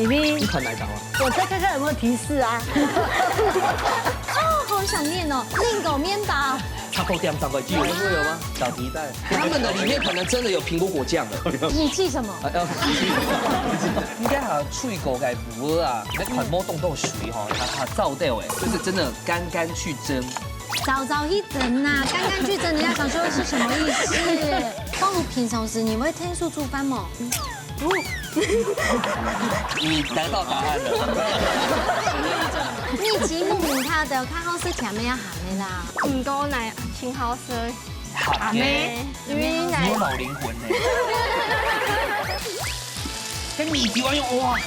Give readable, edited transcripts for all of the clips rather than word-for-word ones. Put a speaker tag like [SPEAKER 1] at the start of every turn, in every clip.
[SPEAKER 1] 裡面
[SPEAKER 2] 一款奶糖啊。
[SPEAKER 1] 我再看看有沒有提示啊。
[SPEAKER 3] 哦，好想念哦，令狗面包。
[SPEAKER 2] 插口店找个剧会有嗎？小皮蛋，他們的裡面可能真的有蘋果果醬的。
[SPEAKER 3] 你記什麼？
[SPEAKER 4] 應該係脆果嘅糊啊，你款摸凍凍水吼，它燥掉哎，就是真的乾乾去蒸。
[SPEAKER 3] 早早一整吶，乾乾去蒸，人家想說是什麼意思？光如平常時你會聽說煮飯嗎？
[SPEAKER 4] 你得到答案了。
[SPEAKER 3] 你節目名他的較好食甜咩啊鹹的啦？
[SPEAKER 5] 唔過奶挺好食，
[SPEAKER 4] 鹹嘅，
[SPEAKER 5] 因為
[SPEAKER 4] 你
[SPEAKER 5] 奶
[SPEAKER 4] 有老靈魂呢。跟米迪玩用哇，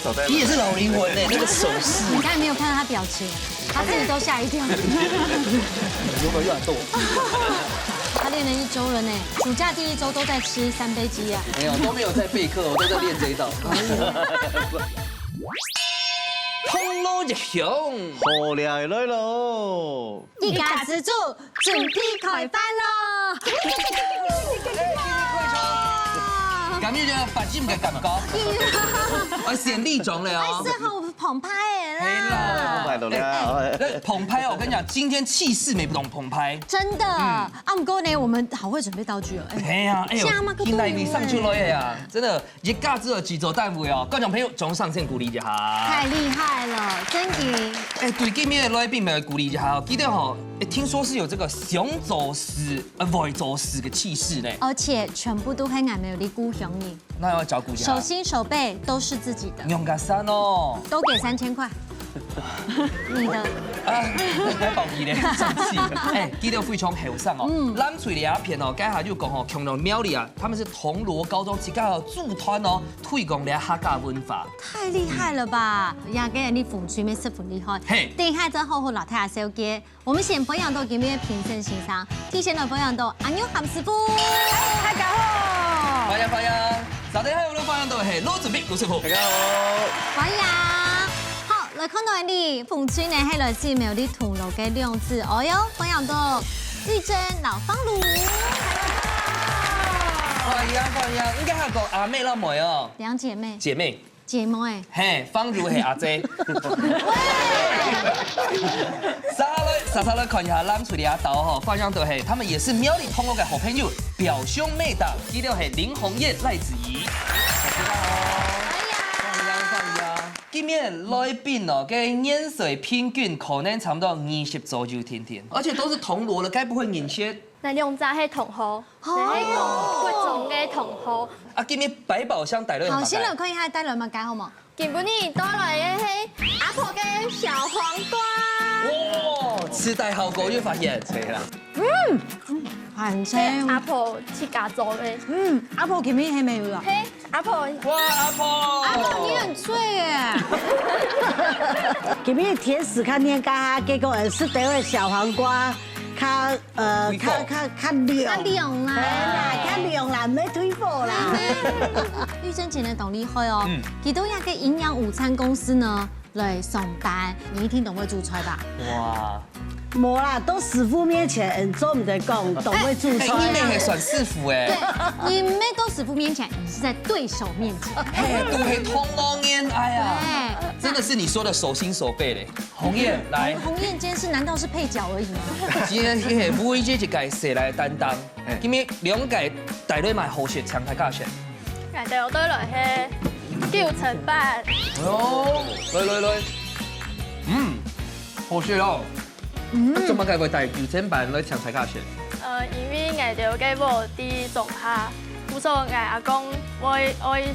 [SPEAKER 6] 走在。
[SPEAKER 4] 你也是老靈魂呢，那個手勢。
[SPEAKER 3] 你剛才沒有看到他表情，他自己都嚇一跳。
[SPEAKER 2] 如果越來多。
[SPEAKER 3] 他練了1週了呢，暑假第1週都在吃3杯雞啊。
[SPEAKER 2] 沒有，都沒有在備課，我都在練這一道。
[SPEAKER 4] 通路一雄，
[SPEAKER 6] 好厲來咯！
[SPEAKER 3] 一家之主準備開飯咯！
[SPEAKER 4] 感覺就把金嘅感覺，我顯力壯了哦。
[SPEAKER 3] 還是好澎湃的
[SPEAKER 4] 啦
[SPEAKER 6] 來到了，
[SPEAKER 4] 澎湃哦！我跟你講，今天氣勢沒不懂澎湃，
[SPEAKER 3] 真的。啊，不過呢，我們好會準備道具哦。
[SPEAKER 4] 哎呀，哎呦，現在你上去了呀！真的，一家子的幾組單位哦，觀眾朋友總上線鼓勵一下。
[SPEAKER 3] 太厲害了，真的。
[SPEAKER 4] 哎，對今天的來賓們鼓勵一下哦，記得哈，聽說是有這個熊走死、會走死的氣勢呢。
[SPEAKER 3] 而且全部都喺外面有你鼓響你。
[SPEAKER 4] 那要照顧一下。
[SPEAKER 3] 手心手背都是自己的。
[SPEAKER 4] 用個山哦。
[SPEAKER 3] 都給3000塊。你的。
[SPEAKER 4] 啊，還保皮呢，生氣。哎，記得非常後生哦。咱嘴裡阿片哦，剛才就講哦，窮到廟裡啊，他們是銅鑼高中一個駐團哦，推廣了客家文化。
[SPEAKER 3] 太厲害了吧！也給人哋風趣咩十分厲害。
[SPEAKER 4] 嘿，
[SPEAKER 3] 等下再好好老太下小姐，我們先培養到給咩評審欣賞，提前來培養到阿牛韓師傅。大家好。
[SPEAKER 4] 歡迎歡迎，昨天還有我們歡迎到係羅子斌羅師傅。大家好。
[SPEAKER 3] 歡迎。好，來看到你風趣呢係來自廟裡銅鑼嘅兩字，哦喲，歡迎到玉珍老方爐。
[SPEAKER 4] 歡迎歡迎，應該係個阿妹啦妹哦。
[SPEAKER 3] 兩姐妹。
[SPEAKER 4] 姐妹。
[SPEAKER 3] 姐妹。
[SPEAKER 4] 嘿，方如係阿姐。莎來看一下咱厝裡阿豆吼，發現到係他們也是廟裡同樂嘅好朋友，表兄妹檔，記得係林紅葉、賴子怡。今天來賓哦，嘅年歲平均可能差不多20左右，天天，而且都是銅鑼的，該不會年輕？
[SPEAKER 5] 那兩隻係銅鑼，係貴重嘅銅鑼。
[SPEAKER 4] 啊，今天百寶箱帶來。
[SPEAKER 3] 好，先來看一下帶來物解好冇？
[SPEAKER 5] 今本你帶來嘅係阿婆嘅小黃瓜。
[SPEAKER 4] 哇，吃帶好過又發現，係啦。
[SPEAKER 3] 很清。
[SPEAKER 5] 阿婆自家做嘅。
[SPEAKER 3] 阿婆前面係咪有啊？
[SPEAKER 5] 係阿婆。
[SPEAKER 4] 哇，阿婆。
[SPEAKER 3] 阿婆你很脆耶。
[SPEAKER 1] 前面甜食較黏家，結果是得位小黃瓜。較涼啦，較涼啦，唔係推火啦。
[SPEAKER 3] 玉珍姐呢，懂厲害哦。佢都有個營養午餐公司呢來上班，你一定懂會煮菜吧？
[SPEAKER 4] 哇，
[SPEAKER 1] 冇啦，都師傅面前做唔得講，懂會煮菜。
[SPEAKER 4] 你妹係算師傅哎。
[SPEAKER 3] 對，你妹都師傅面前，你是在對手面前。
[SPEAKER 4] 嘿，都係銅鑼宴，哎呀，真的是你說的手心手背嘞。紅葉來，
[SPEAKER 3] 紅葉今天是難道是配角而已嗎？
[SPEAKER 4] 今天係每一屆一屆誰來擔當？今日兩屆帶來買好食長太價錢。
[SPEAKER 5] 人哋我對來係叫陳伯。
[SPEAKER 4] 哦，來，好食咯。做乜解會帶叫陳伯來長太價錢？
[SPEAKER 5] 因為我哋嘅無啲種下，故所我阿公我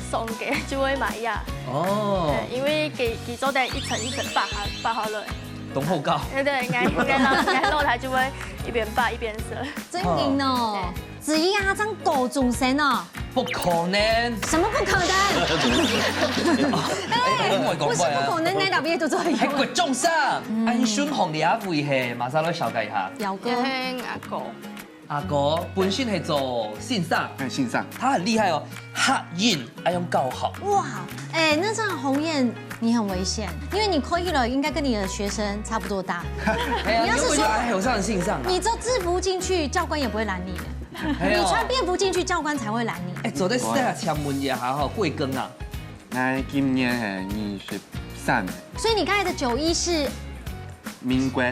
[SPEAKER 5] 送嘅就會買呀。哦。因為佢做得一層一層拔下來。
[SPEAKER 4] 懂後告。
[SPEAKER 5] 對，我落台就會一邊拔一邊食。
[SPEAKER 3] 真勁哦！子怡啊，張狗總神哦。
[SPEAKER 4] 不可能。
[SPEAKER 3] 什麼不可能？不是不可能，那特別都做。
[SPEAKER 4] 喺國中上，安孫紅你阿會係馬上來紹介一下。
[SPEAKER 3] 表哥。
[SPEAKER 5] 阿哥。
[SPEAKER 4] 阿哥本身係做線上，
[SPEAKER 6] 線上，
[SPEAKER 4] 他很厲害哦，客運還用高考。
[SPEAKER 3] 哇，哎，那這樣紅葉你很危險，因為你可以了，應該跟你的學生差不多大。
[SPEAKER 4] 你要是說還有上線上，
[SPEAKER 3] 你做制服進去，教官也不會攔你。你穿便服進去，教官才會攔你。
[SPEAKER 4] 哎，走在私下敲門也還好，貴庚啊？
[SPEAKER 7] 那今年是23。
[SPEAKER 3] 所以你刚才的91是
[SPEAKER 7] 民國，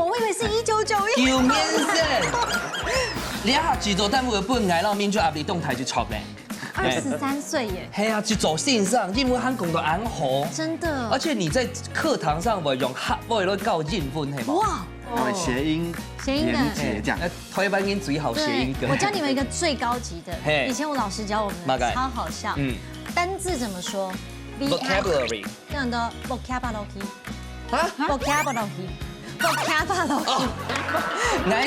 [SPEAKER 3] 我以為是1991。
[SPEAKER 4] 叫免生，你下製作單位本來，然後民主壓力動態就錯咧。
[SPEAKER 3] 23歲耶。
[SPEAKER 4] 係啊，就走線上，因為香港的安好。
[SPEAKER 3] 真的。
[SPEAKER 4] 而且你在課堂上會用客語來教英文，係嘛？
[SPEAKER 3] 哇。
[SPEAKER 7] 然後諧音連結這樣。
[SPEAKER 4] 台灣音最好諧音歌。
[SPEAKER 3] 我教你們一個最高級的，以前我老師教我們的，超好笑。單字怎麼說
[SPEAKER 4] ？vocabulary。
[SPEAKER 3] 這樣的 vocabulary。
[SPEAKER 4] 啊
[SPEAKER 3] ？vocabulary。
[SPEAKER 4] 我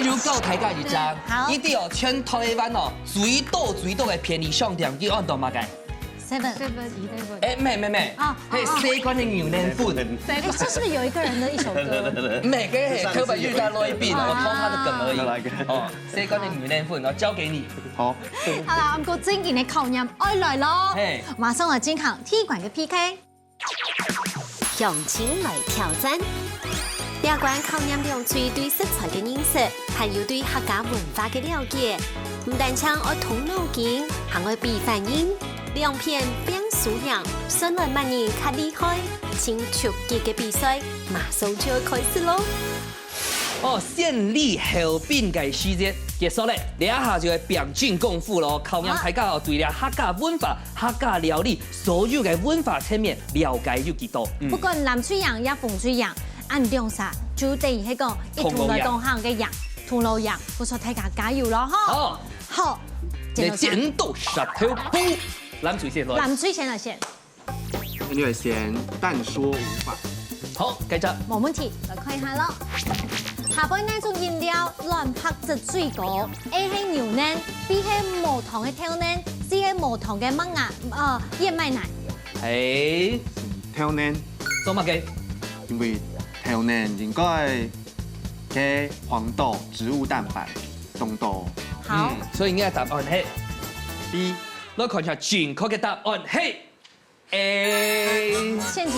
[SPEAKER 4] 如教大家一張，
[SPEAKER 3] 好，
[SPEAKER 4] 一定要全台灣哦，最多嘅便利商店叫按到乜嘅
[SPEAKER 3] ？7。
[SPEAKER 4] 哎，沒啊，係西關的牛腩粉。
[SPEAKER 3] 哎，這是不是有一個人的一首歌？
[SPEAKER 4] 沒，嘅係刻板印象內邊，我偷他的梗而已。哦，西關的牛腩粉，我交給你。
[SPEAKER 7] 好。
[SPEAKER 3] 好啦，我們正經嘅考驗愛來咯，馬上來進行踢館嘅 PK。
[SPEAKER 8] 向前來挑戰。 第一關考驗兩嘴對食材嘅認識，還有對客家文化嘅了解。唔但唱愛動腦筋，還愛比反應，兩片變素養，順來萬人較厲害。請出擊嘅比賽馬上就要開始咯！
[SPEAKER 4] 哦，勝利後邊嘅時間結束咧，你一下就係表演功夫咯。考驗大家對咧客家文化、客家料理所有嘅文化層面了解有幾多？
[SPEAKER 3] 不管南水人也風水人。 按兩啥就等於係講一同來同行嘅人，同路人，不錯，大家加油咯，哈！好，
[SPEAKER 4] 你剪刀石頭布，藍水先來。
[SPEAKER 3] 藍水先來先。
[SPEAKER 7] 你會先但說無法。
[SPEAKER 4] 好，繼續。
[SPEAKER 3] 冇問題，來看一下咯。下邊那種飲料亂拍質最高，A 係牛奶，B 係無糖嘅挑奶，C 係無糖嘅麥芽燕麥奶。
[SPEAKER 4] 係
[SPEAKER 7] 挑奶。
[SPEAKER 4] 做乜嘅？
[SPEAKER 7] 因為 挑奶應該嘅黃豆植物蛋白凍豆。
[SPEAKER 3] 好，
[SPEAKER 4] 所以應該答案係
[SPEAKER 7] B。
[SPEAKER 4] 來看一下正確嘅答案係 A。
[SPEAKER 3] 陷阱題。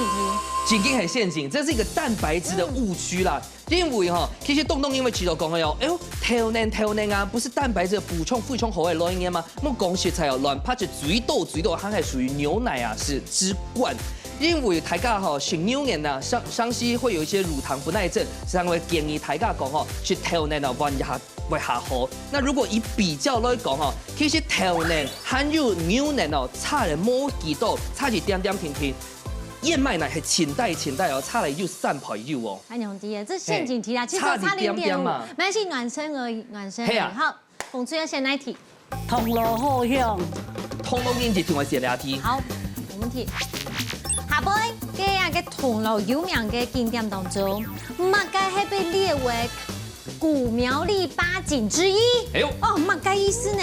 [SPEAKER 4] 僅僅係陷阱，這是一個蛋白質的誤區啦。因為哈，其實東因為其實講嘅喲，哎呦，挑奶啊，不是蛋白質的補充好嘅來源嗎？我講食材哦，亂拍就水豆，它係屬於牛奶啊，是之冠。 因為大家哈食牛奶啊，傷息會有一些乳糖不耐症，所以我建議大家講哈，食挑奶啊，換一下會較好。那如果以比較來講哈，其實挑奶含有牛奶哦，差了冇幾多，差一點點甜。燕麥奶係前代哦，差了有3倍有哦。哎，兄弟，這陷阱題啊，其實差0.5嘛，沒關係，暖身而已，暖身。係啊。好，馮翠要先來題。
[SPEAKER 1] 銅鑼好香，
[SPEAKER 4] 銅鑼面就另外先來題。
[SPEAKER 3] 好，冇問題。 下邊嘅銅鑼有名嘅景點當中，馬街係被列為古苗栗8景之一。哎呦，哦，馬街意思呢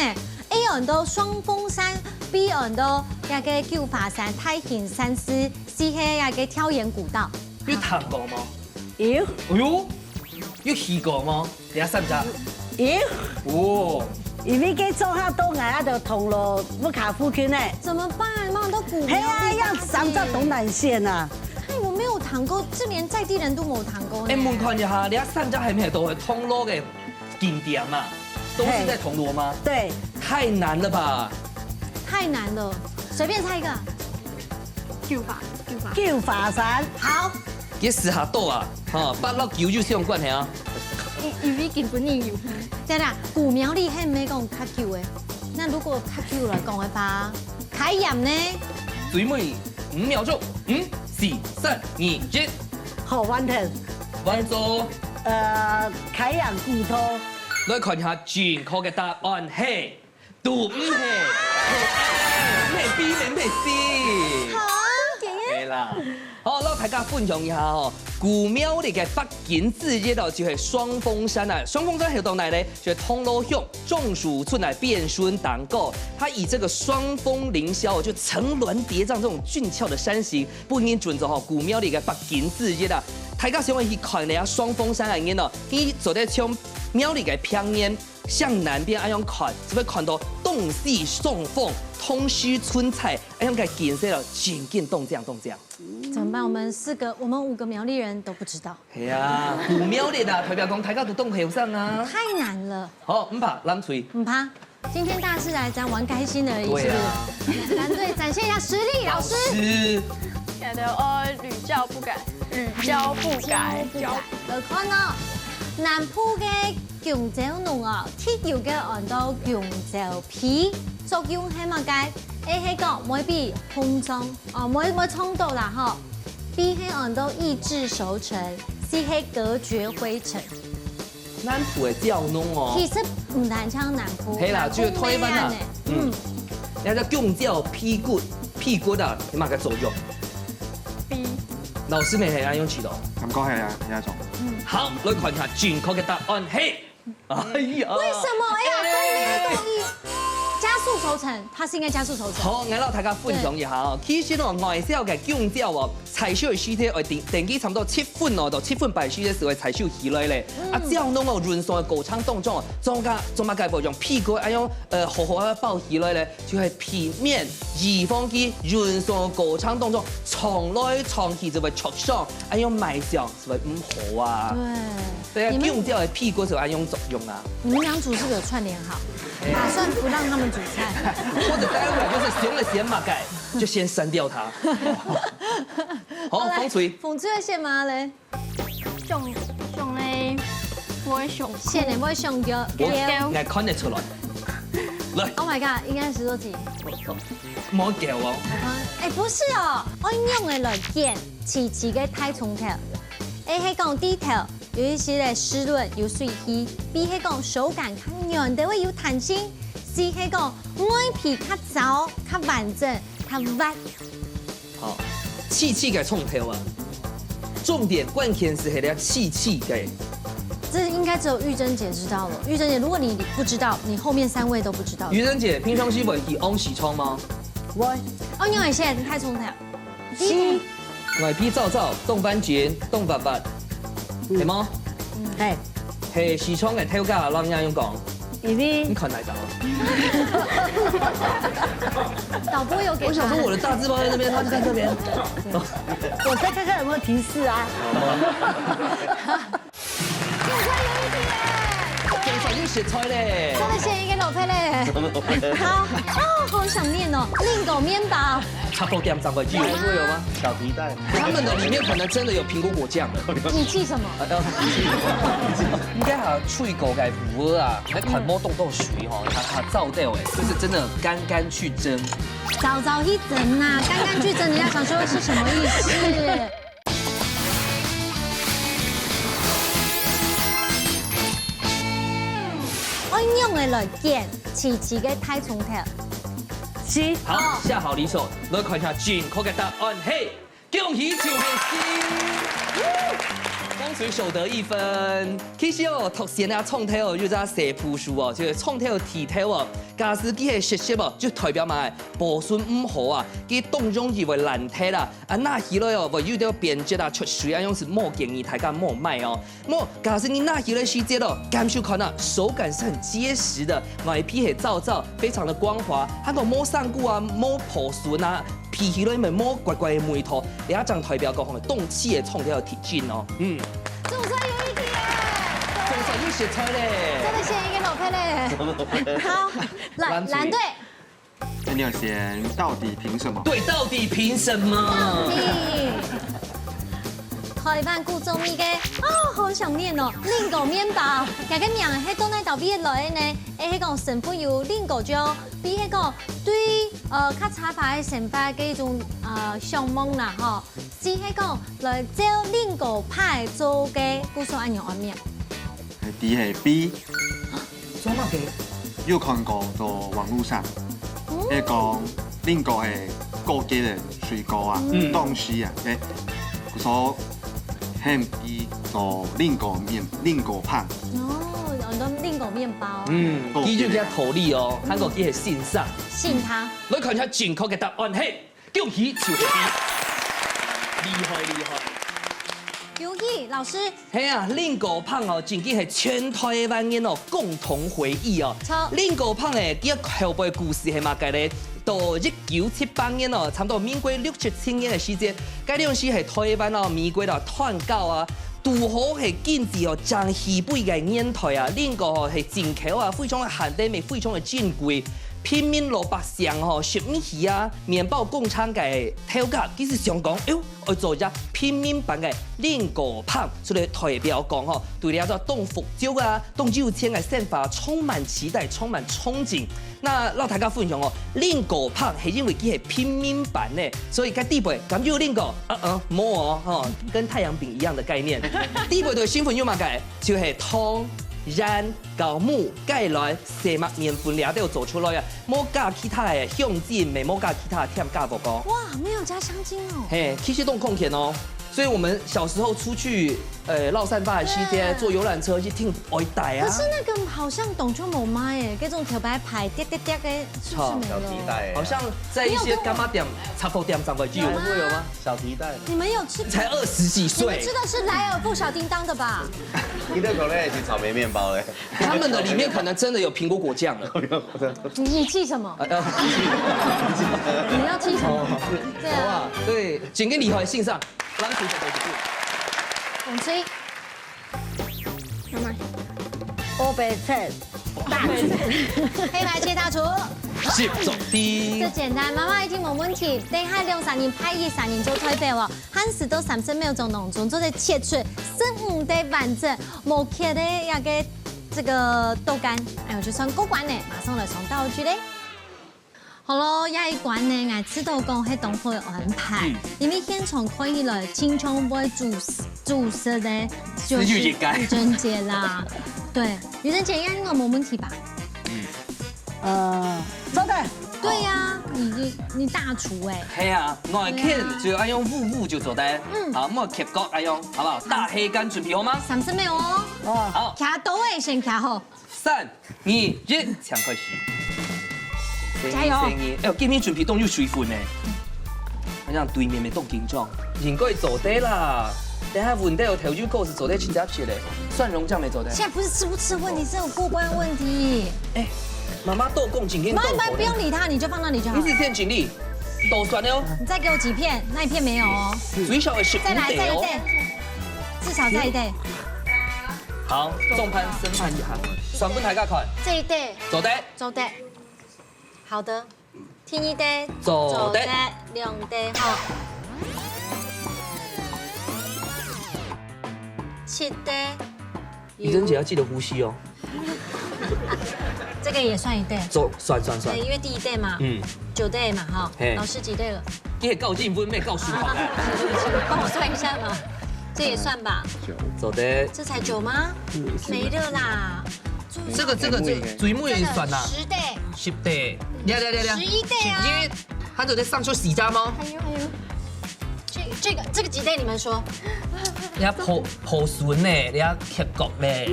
[SPEAKER 3] ？A 人到雙峰山 ，B 人到那個九華山、太行山寺 ，C 係那個跳岩古道。
[SPEAKER 4] 有聽過嗎？
[SPEAKER 1] 有。
[SPEAKER 4] 哎呦，有去過嗎？你識唔識？
[SPEAKER 1] 有。
[SPEAKER 4] 哦。
[SPEAKER 1] 因為佢做下東岸就銅鑼不卡附近呢，
[SPEAKER 3] 怎麼辦？媽都古苗
[SPEAKER 1] 係啊，要上到東南線啊。
[SPEAKER 3] 哎，我沒有談過，這連在地人都冇談過。
[SPEAKER 4] 哎，問看一下，你一三家係咪都係銅鑼嘅景點啊？都是在銅鑼嗎？
[SPEAKER 1] 對。
[SPEAKER 4] 太難了吧？
[SPEAKER 3] 太難了，隨便猜一個。
[SPEAKER 1] 九華山。好。
[SPEAKER 4] 你試下到啊，哈，8落9就相關係啊。
[SPEAKER 3] 因為根本你有，對啦，古苗栗係沒講較久誒。那如果較久來講的話，開鹽呢？
[SPEAKER 4] 最尾5秒鐘，5、4、3、2、1。
[SPEAKER 1] 好，完成。
[SPEAKER 4] 完咗。
[SPEAKER 1] 開鹽骨頭。
[SPEAKER 4] 來看一下正確嘅答案係，都唔係，係 B 唔係 C。好，係啦。 好，讓大家分享一下哦。古苗栗嘅8景之一就係雙峰山啊。雙峰山係到哪呢？就係銅鑼鄉種樹村來變孫當狗。它以這個雙峰凌霄，就層巒疊嶂這種俊俏的山形，不僅準咗古苗栗嘅8景之一啊。大家想要去看下雙峰山嘅嘢哦，你走在從苗栗嘅平原向南邊咁樣看，就會看到洞隙送鳳、通須春菜，咁樣嘅景色咯，景動這樣。
[SPEAKER 3] 怎麼辦？我們5個苗栗人都不知道。
[SPEAKER 4] 係啊，古苗栗啊，代表講大家都懂後生啊。
[SPEAKER 3] 太難了。
[SPEAKER 4] 好，唔怕，藍錘。
[SPEAKER 3] 唔怕。今天大家是來玩開心而已，
[SPEAKER 4] 對啊。
[SPEAKER 3] 藍隊展現一下實力，老師。
[SPEAKER 5] 覺得我屢教不改，屢教不改。
[SPEAKER 3] 來看哦，南部嘅香蕉農哦，鐵油嘅按到香蕉皮作用係乜嘅？A 係講每比烘裝哦，每沖到啦嗬。B 係按到抑制熟成 ，C 係隔絕灰塵。
[SPEAKER 4] 南部的蕉農哦，
[SPEAKER 3] 其實唔單唱南部，
[SPEAKER 4] 係啦，就推翻啦。人家香蕉屁股啊，你嘛個作用。
[SPEAKER 5] B。
[SPEAKER 4] 老師咪係安用起到。
[SPEAKER 7] 感覺係啊，係一種。
[SPEAKER 4] 好，來看下正確嘅答案係。哎呀，
[SPEAKER 3] 為什麼呀？加速熟成，它是應該加速熟成。
[SPEAKER 4] 好，我讓大家分享一下哦。其實哦，外銷嘅香蕉哦，採收嘅時間會定期差不多7分哦，到7分半時嘅時候採收起來咧。啊，蕉農哦，潤爽嘅過程當中，中間介部用屁股啊用好好嘅包起來咧，就係皮面移放機潤爽嘅過程當中，藏來藏去就會出爽，啊用賣相是會唔好啊。對。對啊，香蕉嘅屁股就係用作用啊。
[SPEAKER 3] 你們兩組是不是有串聯好？打算不讓他們煮菜，
[SPEAKER 4] 或者待會就是選了先嘛改，就先刪掉它。好，風吹。
[SPEAKER 3] 風吹先嘛咧，
[SPEAKER 5] 上咧不會上，
[SPEAKER 3] 先咧不會上腳。
[SPEAKER 4] 我愛看得出來。來
[SPEAKER 3] ，Oh my god，應該是多幾？
[SPEAKER 4] 冇叫哦。
[SPEAKER 3] 哎，不是哦，我用的來剪細細嘅太蔥條。A 係講低頭，有一些咧濕潤有水氣。B 係講手感較軟的會有彈性。C 係講外皮較糟、較完整、較滑。
[SPEAKER 4] 好，細細嘅蔥條啊，重點關鍵是係咧細細嘅。
[SPEAKER 3] 這應該只有玉珍姐知道了。玉珍姐，如果你不知道，你後面3位都不知道。
[SPEAKER 4] 玉珍姐平常時會去翁洗倉嗎？
[SPEAKER 1] 我
[SPEAKER 3] 因為現在太蔥條。
[SPEAKER 1] 是。
[SPEAKER 4] 外皮皺皺，凍番薯，凍白白，係嗎？
[SPEAKER 1] 係。
[SPEAKER 4] 係洗倉嘅條架，人家用講。
[SPEAKER 1] 因為
[SPEAKER 4] 你看哪張？
[SPEAKER 3] 導播有給。
[SPEAKER 4] 我想說我的大字報在那邊，他就在這邊。
[SPEAKER 1] 我再看看有沒有提示啊。
[SPEAKER 4] 又寫菜嘞，
[SPEAKER 3] 真的寫一個老配嘞。好，好想念哦，令狗麵包。
[SPEAKER 4] 差不多點3塊雞，會有嗎？
[SPEAKER 6] 小皮蛋，
[SPEAKER 4] 他們的裡面可能真的有蘋果果醬的。
[SPEAKER 3] 你氣什麼？
[SPEAKER 4] 應該係脆狗嘅糊啊，喺款摸凍凍水吼，它燥掉哎，就是真的乾乾去蒸。
[SPEAKER 3] 早早一蒸吶，乾乾去蒸，人家想說是什麼意思？我用的來剪細細嘅太蔥條。
[SPEAKER 1] 是。
[SPEAKER 4] 好，下好離手，來看一下正確嘅答案，嘿，恭喜趙慶師。風水守得1分。其實哦，讀先啊，蔥條就係寫樸素哦，就是蔥條鐵條哦，假使佢係實實哦，就代表埋保鮮唔好啊，佢當中以為爛鐵啦，啊那起來哦，會有啲變質啊、出水啊，樣是莫建議大家莫買哦。莫假使你那起來時節哦，感受看啊，手感是很結實的，外皮係皺皺，非常的光滑，還個莫上骨啊、莫破損啊。皮起來咪摸怪怪嘅梅頭，你一陣代表講係凍氣嘅蔥條鐵筋哦。
[SPEAKER 3] 總算有一題耶！
[SPEAKER 4] 總算又寫菜嘞！
[SPEAKER 3] 真的寫一個老配嘞。好，來藍隊。
[SPEAKER 7] 那你要先到底憑什麼？
[SPEAKER 4] 對，到底憑什麼？
[SPEAKER 3] 台灣古早味嘅好想念哦！令狗麵包，大家名係當嚟到邊來呢？A 係講成分有令狗醬，B 係講對較茶牌成法嘅一種項目啦吼，C 係講來照令狗派做嘅古早安樣安面。
[SPEAKER 7] 係 D 係 B。
[SPEAKER 4] 做乜嘅？
[SPEAKER 7] 有看過在網絡上，一講令狗係過節嘅水果啊、東西啊，所很易做令狗派。
[SPEAKER 3] 哦，有得令狗麵包。
[SPEAKER 4] 記住佢圖例哦，韓國佢係線上。
[SPEAKER 3] 信他。
[SPEAKER 4] 來看一下正確嘅答案，嘿，恭喜趙學弟，厲害厲害。
[SPEAKER 3] 恭喜老師。
[SPEAKER 4] 係啊，令狗胖哦，真嘅係全台灣人哦共同回憶哦。錯。令狗胖誒，佢後背故事係乜嘅咧？到1978年哦，差唔多民國6、7年嘅時間，該陣時係台灣哦，美國啦團購啊。拄好係堅持哦，將西北嘅煙台啊，另個哦係進口啊，非常嘅限定味，非常嘅珍貴。平民老百姓吼，食米魚啊，麵包工廠嘅頭家，其實想講，要做一平民版嘅練果棒，所以代表講吼，對你個動福州啊、動有錢嘅生活充滿期待，充滿憧憬。那讓大家分享哦，練果棒係因為佢係平民版嘅，所以佢地位咁就練果，冇哦，跟太陽餅一樣的概念。地位對身份有乜嘅？就係湯。然高木蓋來細麥麵粉倆都要做出來啊！冇加其他的香精，未冇加其他的添加無個。
[SPEAKER 3] 哇，沒有加香精哦。
[SPEAKER 4] 嘿，其實都空田哦。所以我們小時候出去，繞散發的期間，坐遊覽車去聽外帶啊。
[SPEAKER 3] 可是那個好像懂就冇賣耶，嗰種條白牌滴滴滴嘅，是不是沒了？
[SPEAKER 4] 好像在一些柑仔店、茶鋪店上會有嗎？
[SPEAKER 6] 小提袋。
[SPEAKER 3] 你們有吃？
[SPEAKER 4] 才20幾歲。
[SPEAKER 3] 你們吃的是萊爾富小叮當的吧？
[SPEAKER 6] 你的口袋是草莓麵包哎。
[SPEAKER 4] 他們的裡面可能真的有蘋果果醬了。
[SPEAKER 3] 你氣什麼？你要氣什麼？對啊。
[SPEAKER 4] 對，剪給李懷信上。
[SPEAKER 3] 洪吹，
[SPEAKER 1] 媽媽，歐北菜，大廚，
[SPEAKER 3] 黑白切大廚，
[SPEAKER 4] 接續啲。
[SPEAKER 3] 這簡單，媽媽一聽冇問題。等下兩三年派一三年做推表哦，漢時都30秒鐘濃中，做得切出15的完整，冇切的那個這個豆乾，哎呦就算過關呢，馬上來上道具嘞。好咯，下一關呢，我知道講係當會安排，因為現場看起來青蔥會主食的，就是愚人節啦。對，愚人節應該冇問題吧？
[SPEAKER 1] 做的。
[SPEAKER 3] 對呀，你大廚哎。
[SPEAKER 4] 係啊，外鈿就要用霧就做得。好，我切角愛用，好不好？大黑乾準備好嗎
[SPEAKER 3] ？30秒哦。
[SPEAKER 4] 好。
[SPEAKER 3] 徛倒誒，先徛好。
[SPEAKER 4] 3、2、1，搶開始。
[SPEAKER 3] 加油！
[SPEAKER 4] 哎，今天準備凍又水分呢，好像對面沒凍緊張，應該做得啦。等下問到頭就告訴做得親家皮嘞，蒜蓉醬沒做得。
[SPEAKER 3] 現在不是吃不吃問題，是有過關問題。
[SPEAKER 4] 哎，媽媽豆貢緊給你。
[SPEAKER 3] 媽，不用理他，你就放那裡就好。
[SPEAKER 4] 你是片錦鯉，豆蒜的哦。
[SPEAKER 3] 你再給我幾片，那一片沒有哦。
[SPEAKER 4] 最少的15
[SPEAKER 3] 再來一袋，至少再一袋。
[SPEAKER 4] 好，重盤深盤一下，全部大家看。
[SPEAKER 3] 這一袋。
[SPEAKER 4] 做得。
[SPEAKER 3] 做得。 好的，聽一袋，
[SPEAKER 4] 做得
[SPEAKER 3] 兩袋好，7袋。
[SPEAKER 4] 愚人節要記得呼吸哦。
[SPEAKER 3] 這個也算一袋。
[SPEAKER 4] 算。
[SPEAKER 3] 對，因為第一袋嘛，9袋嘛哈。老師幾袋了？
[SPEAKER 4] 你也告進分妹告訴好。
[SPEAKER 3] 幫我算一下嘛，這也算吧。
[SPEAKER 4] 做得。
[SPEAKER 3] 這才9嗎？沒了啦。
[SPEAKER 4] 這個水母也算啦
[SPEAKER 3] ，10袋
[SPEAKER 4] ，10袋
[SPEAKER 3] ，11袋啊！
[SPEAKER 4] 他就在上出4張嗎？
[SPEAKER 3] 還有，這個幾袋？你們說？
[SPEAKER 4] 你要破筍呢，你要切角咧。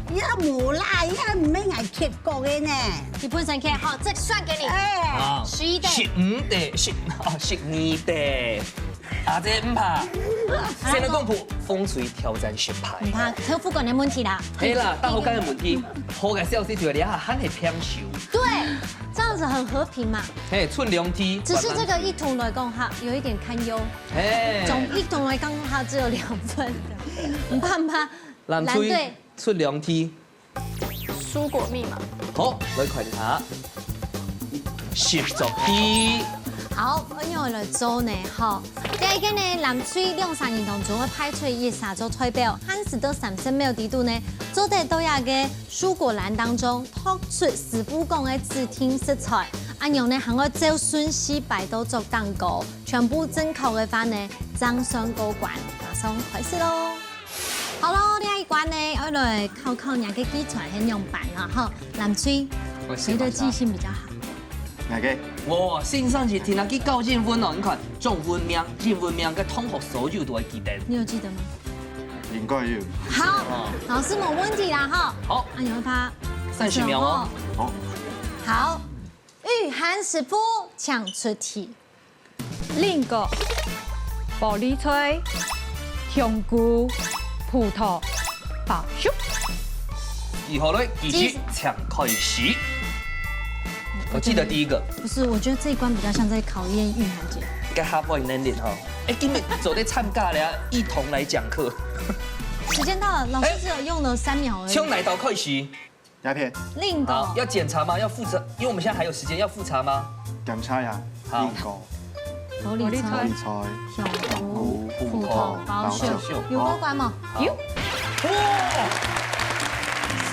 [SPEAKER 1] 你冇啦，依家唔咩挨切角嘅呢？
[SPEAKER 3] 你本身切好，這算給你。哎，11袋
[SPEAKER 4] ，15袋，12袋。啊，這唔怕，現在講風水挑戰失敗。唔
[SPEAKER 3] 怕，客戶管的問題啦。
[SPEAKER 4] 係啦，大好干的問題，好嘅消息就係你下喊係偏少。
[SPEAKER 3] 對，這樣子很和平嘛。
[SPEAKER 4] 嘿，寸兩梯。
[SPEAKER 3] 只是這個一桶來講哈，有一點堪憂。哎，總一桶來講哈，只有2份的。唔怕。藍隊
[SPEAKER 4] 寸兩梯。
[SPEAKER 5] 蔬果密碼。
[SPEAKER 4] 好，來看下。10題。
[SPEAKER 3] 好，我要來做呢，好。第一個呢，藍水2、3年當中會派出一3組代表，漢時到30秒地度呢，做得到呀個蔬果籃當中，突出師傅講的指定食材，按樣呢還要照順序擺到做蛋糕，全部正確的話呢，掌聲過關，馬上開始嘍。好咯，第一關呢，我來考人嘅基礎很用板啦，哈，藍水，誰的記性比較好？
[SPEAKER 7] 哪個？
[SPEAKER 4] 哇！線上是聽人去教英文哦，你看中文名、英文名嘅同學所有都會記得。
[SPEAKER 3] 你有記得嗎？
[SPEAKER 7] 應該有。
[SPEAKER 3] 好，老師冇問題啦，哈。
[SPEAKER 4] 好，
[SPEAKER 3] 按鈕它
[SPEAKER 4] 30秒哦。
[SPEAKER 7] 好。
[SPEAKER 3] 好，御寒師傅搶出題。
[SPEAKER 9] 菱角、玻璃璀、香菇、葡萄、爆竹。
[SPEAKER 4] 以後呢，繼續搶開始。 我記得第一個
[SPEAKER 3] 不是，我覺得這一關比較像在考驗御寒節。
[SPEAKER 4] 該 halfway 能練哈，哎，今日做得參加了，一同來講課。
[SPEAKER 3] 時間到了，老師只有用了3秒而已。
[SPEAKER 4] 從哪道開始？
[SPEAKER 7] 鴉片，
[SPEAKER 3] 令狗
[SPEAKER 4] 好，要檢查嗎？要複查，因為我們現在還有時間，要複查嗎？
[SPEAKER 7] 檢查呀，
[SPEAKER 4] 好
[SPEAKER 7] 令狗，
[SPEAKER 3] 口里菜、
[SPEAKER 7] 理菜，
[SPEAKER 3] 香菇、芋頭、包秀，有過關嗎？有。
[SPEAKER 4] 哇！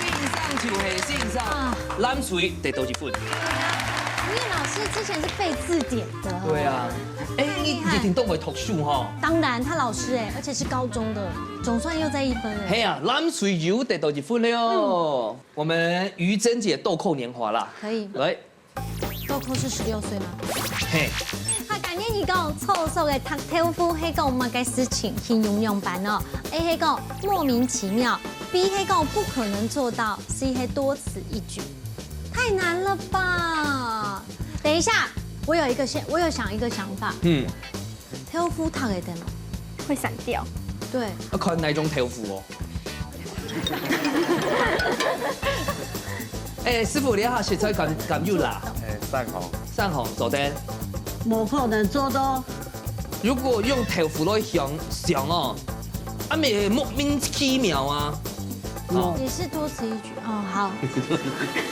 [SPEAKER 4] 線上就是線上，藍水得多幾分？
[SPEAKER 3] 因為老師之前是背字典的。
[SPEAKER 4] 對啊。哎，你一定都會讀書哈？
[SPEAKER 3] 當然，他老師哎，而且是高中的，總算又在1分哎。
[SPEAKER 4] 嘿呀，藍水又得多幾分了喲。我們於真姐豆蔻年華啦。
[SPEAKER 3] 可以。
[SPEAKER 4] 來，
[SPEAKER 3] 豆蔻是16歲嗎？
[SPEAKER 4] 嘿。
[SPEAKER 3] 他今年講湊數的讀豆腐，係講乜嘅事情，形容用版哦。A 係講莫名其妙 ，B 係講不可能做到 ，C 係多此一舉。太難了吧？等一下。我有想一個想法。豆腐燙的燈
[SPEAKER 5] 會散掉。
[SPEAKER 3] 對。
[SPEAKER 4] 要看哪種豆腐哦。哎，師傅，你下食材敢用啦？上紅做燈。
[SPEAKER 1] 冇可能做到。
[SPEAKER 4] 如果用豆腐來想哦，啊咪莫名其妙啊。
[SPEAKER 3] 也是多此一舉哦。好。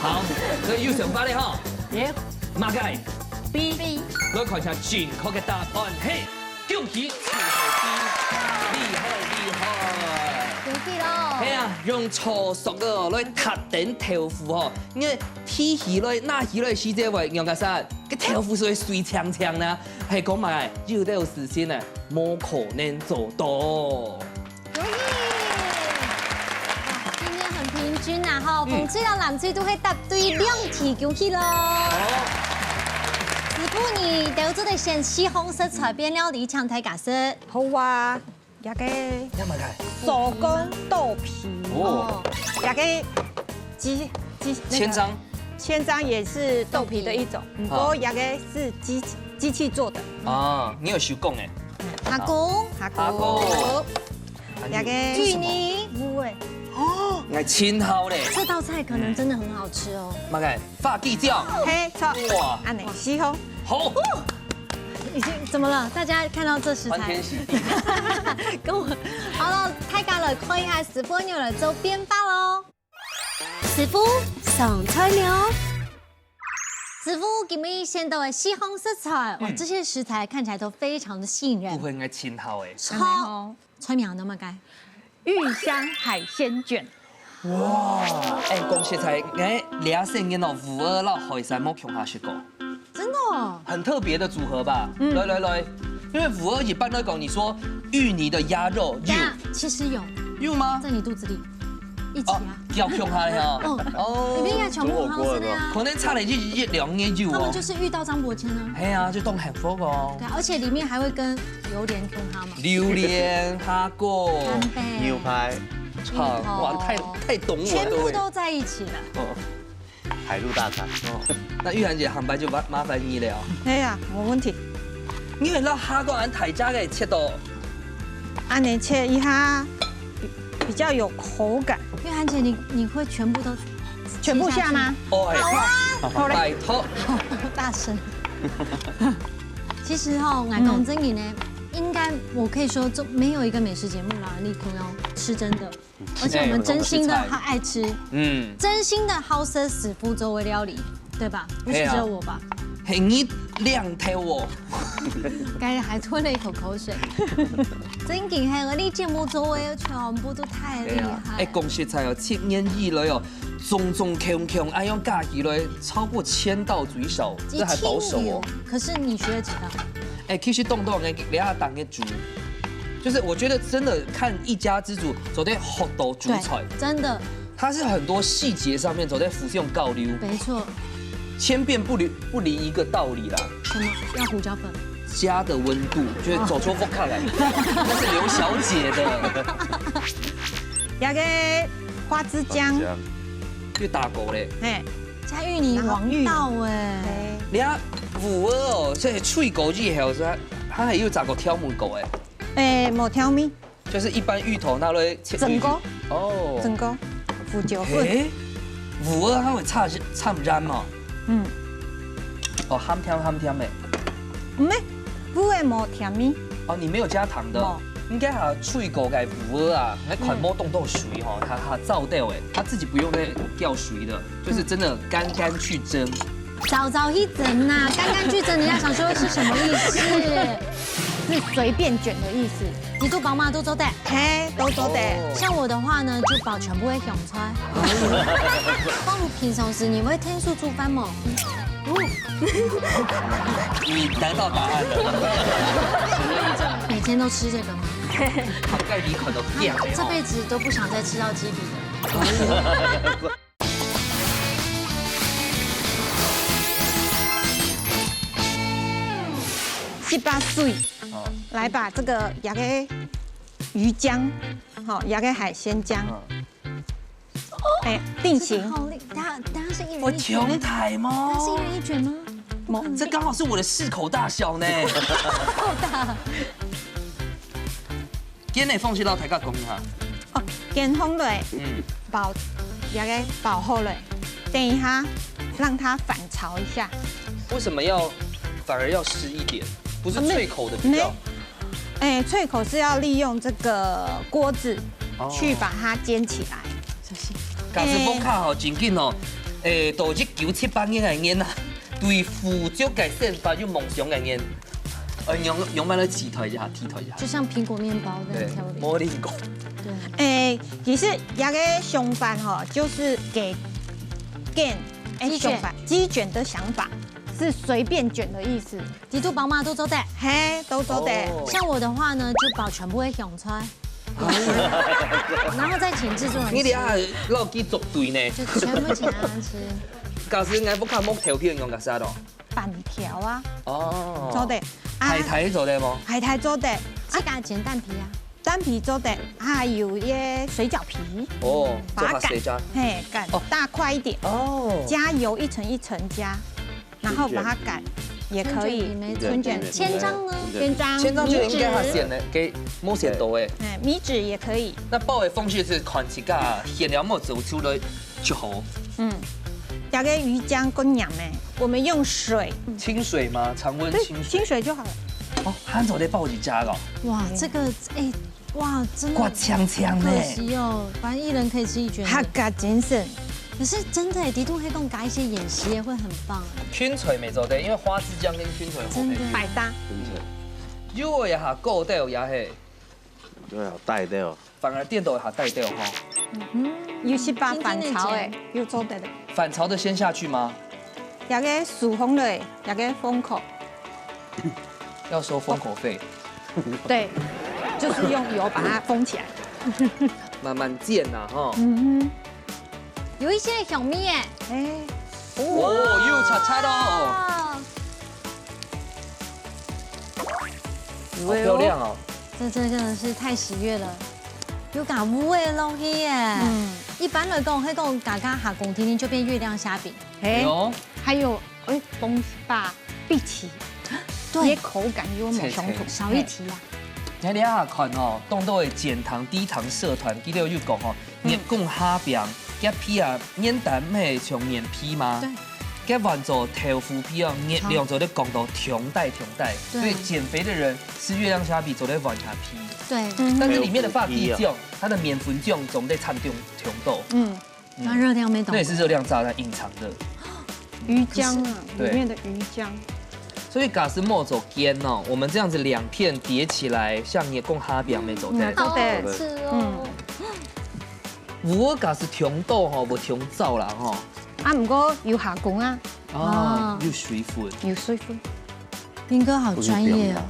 [SPEAKER 4] 好，所以要想法咧哈。
[SPEAKER 1] 耶。
[SPEAKER 4] 馬介。
[SPEAKER 3] B，
[SPEAKER 4] 來看一下正確嘅答案，嘿，恭喜楚學 B， 厲害。
[SPEAKER 3] 恭喜咯！
[SPEAKER 4] 係啊，用粗熟嘅來撻頂豆腐吼，因為天氣來那起來時節話，楊家山個豆腐所以水嗆嗆啦，係講埋要都有時間啊，冇可能做到。
[SPEAKER 3] 恭喜！今天很平均啊，哈，紅水到藍水都會答對2題，恭喜咯！師傅，你都做得先西紅柿菜邊料理搶台假色。
[SPEAKER 9] 好啊，一個手工豆皮哦，一個千張也是豆皮的一種，不過一個是機器做的。
[SPEAKER 4] 啊，你有手工誒？
[SPEAKER 3] 哈工，
[SPEAKER 9] 一個
[SPEAKER 3] 芋泥，
[SPEAKER 9] 不會。
[SPEAKER 4] 哦，愛青蒿嘞。
[SPEAKER 3] 這道菜可能真的很好吃哦。
[SPEAKER 4] 馬介發記醬，
[SPEAKER 9] 嘿，錯。
[SPEAKER 4] 哇，
[SPEAKER 9] 安尼西紅。
[SPEAKER 4] 好。
[SPEAKER 3] 已經怎麼了？大家看到這食材，
[SPEAKER 4] 歡天喜地。
[SPEAKER 3] 跟我好了，太尬了，看一下師傅牛了周邊發嘍。師傅上菜了。師傅給你先到的西紅柿菜，哇，這些食材看起來都非常的吸引人。
[SPEAKER 4] 不會愛青蒿誒。
[SPEAKER 3] 超菜苗那麼該。
[SPEAKER 9] 芋香海鮮卷。
[SPEAKER 4] 哇！哎，講實在，哎，倆生嘅喏，52老海山冇窮下食過。
[SPEAKER 3] 真的哦，
[SPEAKER 4] 很特別的組合吧？來，因為52一般來講，你說芋泥的鴨肉有，
[SPEAKER 3] 其實有
[SPEAKER 4] 嗎？
[SPEAKER 3] 在你肚子裡一起啊，
[SPEAKER 4] 要窮下的哦。
[SPEAKER 3] 哦，裡面應該全部很好吃的呀。
[SPEAKER 4] 可能差了一兩年就。他
[SPEAKER 3] 們就是遇到張伯騫呢。
[SPEAKER 4] 係啊，就當幸福哦。
[SPEAKER 3] 對，而且裡面還會跟榴蓮窮哈嘛。
[SPEAKER 4] 榴蓮、哈果、
[SPEAKER 6] 牛排，
[SPEAKER 4] 哇，太懂我了。
[SPEAKER 3] 全部都在一起了。
[SPEAKER 6] 海陸大餐。
[SPEAKER 4] 那玉涵姐航班就麻煩你了。
[SPEAKER 9] 哎呀，冇問題。
[SPEAKER 4] 因為那哈果按台家嘅切到，
[SPEAKER 9] 按你切一下，比較有口感。
[SPEAKER 3] 玉涵姐，你會全部都
[SPEAKER 9] 全部下嗎？
[SPEAKER 3] 好啊，
[SPEAKER 4] 拜託，
[SPEAKER 3] 大聲。其實哈，俺講真嘅呢，應該我可以說，就沒有一個美食節目啦，立刻要吃真的，而且我們真心的他愛吃，真心的好食師傅做的料理，對吧？不是只有我吧？
[SPEAKER 4] 係你兩頭哦。
[SPEAKER 3] 剛才還吞了一口口水。真勁係我啲節目做嘅全部都太厲害。
[SPEAKER 4] 講實在哦，7年以來哦，種強，哎用家己來超過1000道最少，這還保守哦。
[SPEAKER 3] 可是你學了幾道？
[SPEAKER 4] 哎，其實動動你要當個主，就是我覺得真的看一家之主走在學到主菜，
[SPEAKER 3] 真的，
[SPEAKER 4] 它是很多細節上面走在服用高流，
[SPEAKER 3] 沒錯，
[SPEAKER 4] 千變不離一個道理啦。
[SPEAKER 3] 什麼？要胡椒粉？
[SPEAKER 4] 家的溫度，覺得走錯風看來，那是劉小姐的。
[SPEAKER 9] 有個花枝醬，
[SPEAKER 4] 又打狗嘞，
[SPEAKER 9] 哎，
[SPEAKER 3] 加芋泥王道哎，
[SPEAKER 4] 你看52哦，這脆狗之後是它還有咋個挑木狗哎？
[SPEAKER 9] 冇挑米，
[SPEAKER 4] 就是一般芋頭那類
[SPEAKER 9] 整個
[SPEAKER 4] 哦，
[SPEAKER 9] 整個胡椒粉。
[SPEAKER 4] 52它會插染嘛？哦，鹹甜的。
[SPEAKER 9] 唔係，不會冇甜米。
[SPEAKER 4] 哦，你沒有加糖的。應該哈脆狗該不啊，那款摸動豆水哈，它造掉哎，它自己不用再吊水的，就是真的乾去蒸。
[SPEAKER 3] 早一整吶，乾去蒸，人家想說是什麼意思？
[SPEAKER 9] 是隨便卷的意思。
[SPEAKER 3] 你做寶馬都做得，
[SPEAKER 9] 嘿，都做得。
[SPEAKER 3] 像我的話呢，就把全部會響出來。光如平常時你會天數煮飯嗎？
[SPEAKER 4] 你得到答案了。
[SPEAKER 3] 每天都吃這個嗎？
[SPEAKER 4] 好蓋比可都變了。
[SPEAKER 3] 這輩子都不想再吃到雞髀了。
[SPEAKER 9] 18歲，來把這個壓個魚漿，好壓個海鮮漿，哎，定型。
[SPEAKER 3] 好厲害，等下是一人
[SPEAKER 4] 我
[SPEAKER 3] 一卷。
[SPEAKER 4] 窮台嗎？
[SPEAKER 3] 它是一人一卷嗎？
[SPEAKER 4] 這剛好是我的適口大小呢。
[SPEAKER 3] 夠大。
[SPEAKER 4] 今日放棄到大家講一下。
[SPEAKER 9] 哦，煎烘了，保壓個保厚了，等一下讓它反潮一下。
[SPEAKER 4] 為什麼反而要濕一點？不是脆口的比較。
[SPEAKER 9] 哎，脆口是要利用這個鍋子去把它煎起來。
[SPEAKER 3] 小心。
[SPEAKER 4] 假使要卡好真緊哦，到這9、7、8年來煙啊，對腐竹嘅生法就夢想嘅煙，用把它提推一下，
[SPEAKER 3] 就像蘋果麵包那樣調理。
[SPEAKER 4] 沒聽過。
[SPEAKER 9] 對。其實壓個熊飯哈，就是給雞捲的想法。是隨便卷的意思，
[SPEAKER 3] 你做寶馬都做得，
[SPEAKER 9] 嘿，都做得。
[SPEAKER 3] 像我的話呢，就把全部會響出來，然後再請製作人。
[SPEAKER 4] 你哋啊，老幾作對呢？
[SPEAKER 3] 就全部請他們吃。
[SPEAKER 4] 假使我不看木條片用個啥咯？
[SPEAKER 9] 板條啊。
[SPEAKER 4] 哦。
[SPEAKER 9] 做得。
[SPEAKER 4] 海苔做得嗎？
[SPEAKER 9] 海苔做得。
[SPEAKER 3] 這個剪蛋皮啊。
[SPEAKER 9] 蛋皮做得，還有一水餃皮。
[SPEAKER 4] 哦。
[SPEAKER 9] 把它擀。嘿，擀大塊一點。哦。加油一層一層加。然後把它擀，也可以。春卷、
[SPEAKER 3] 千張呢？
[SPEAKER 4] 千張就應該它鹹的，給冇鹹到誒。
[SPEAKER 9] 米紙也可以。
[SPEAKER 4] 那包的方式是看一個鹹料冇走出來就好。
[SPEAKER 9] 加個魚漿跟鹽誒，我們用水。
[SPEAKER 4] 清水嗎？常溫清水。
[SPEAKER 9] 清水就好了。
[SPEAKER 4] 哦，漢族的包幾家哦。
[SPEAKER 3] 哇，這個哇，真的。
[SPEAKER 4] 刮嗆嗆呢。
[SPEAKER 3] 可惜哦，反正一人可以吃一卷。
[SPEAKER 9] 哈嘎精神。
[SPEAKER 3] 可是真的，迪度黑洞嘎一些演習也會很棒。
[SPEAKER 4] 燻脆沒做對，因為花枝醬跟燻脆
[SPEAKER 3] 真的
[SPEAKER 9] 百搭。
[SPEAKER 4] 如果也下夠掉也係，
[SPEAKER 6] 對啊，帶掉。
[SPEAKER 4] 反而電豆也帶掉哈。
[SPEAKER 9] 又是把反潮誒，又做得的。
[SPEAKER 4] 反潮的先下去嗎？
[SPEAKER 9] 壓個數封了，壓個封口。
[SPEAKER 4] 要收封口費。
[SPEAKER 9] 對，就是用油把它封起來。
[SPEAKER 4] 慢慢煎吶哈。
[SPEAKER 3] 有一些小米耶，
[SPEAKER 4] 哦，又擦擦咯，好漂亮哦！
[SPEAKER 3] 這真的是太喜悅了，有嘎烏味的東西耶。一般來講，會講嘎嘎下公天就變月亮蝦餅。
[SPEAKER 9] 哎，還有東把碧琪，對，口感有冇衝突？
[SPEAKER 3] 少一題啊。
[SPEAKER 4] 你下看哦，東都的減糖低糖社團，記得又講哦，熱供蝦餅。夾皮啊，黏蛋咩像面皮嗎？對。夾完做豆腐皮啊，熱量做的講到強帶。所以減肥的人吃月亮蝦餅做的完下皮。
[SPEAKER 3] 對。
[SPEAKER 4] 但是裡面的發皮醬，它的麵粉醬總得摻中紅豆。
[SPEAKER 3] 那熱量沒懂。
[SPEAKER 4] 那也是熱量炸彈隱藏的。
[SPEAKER 9] 魚漿啊，裡面的魚漿。
[SPEAKER 4] 所以假使莫走煎哦，我們這樣子2片疊起來，像熱供蝦餅沒走對。
[SPEAKER 3] 好好吃哦。
[SPEAKER 4] 我假是調豆吼，無調灶啦吼。
[SPEAKER 9] 啊，不過有下工啊。
[SPEAKER 4] 哦，有水分。
[SPEAKER 9] 有水分。
[SPEAKER 3] 彬哥好專業哦。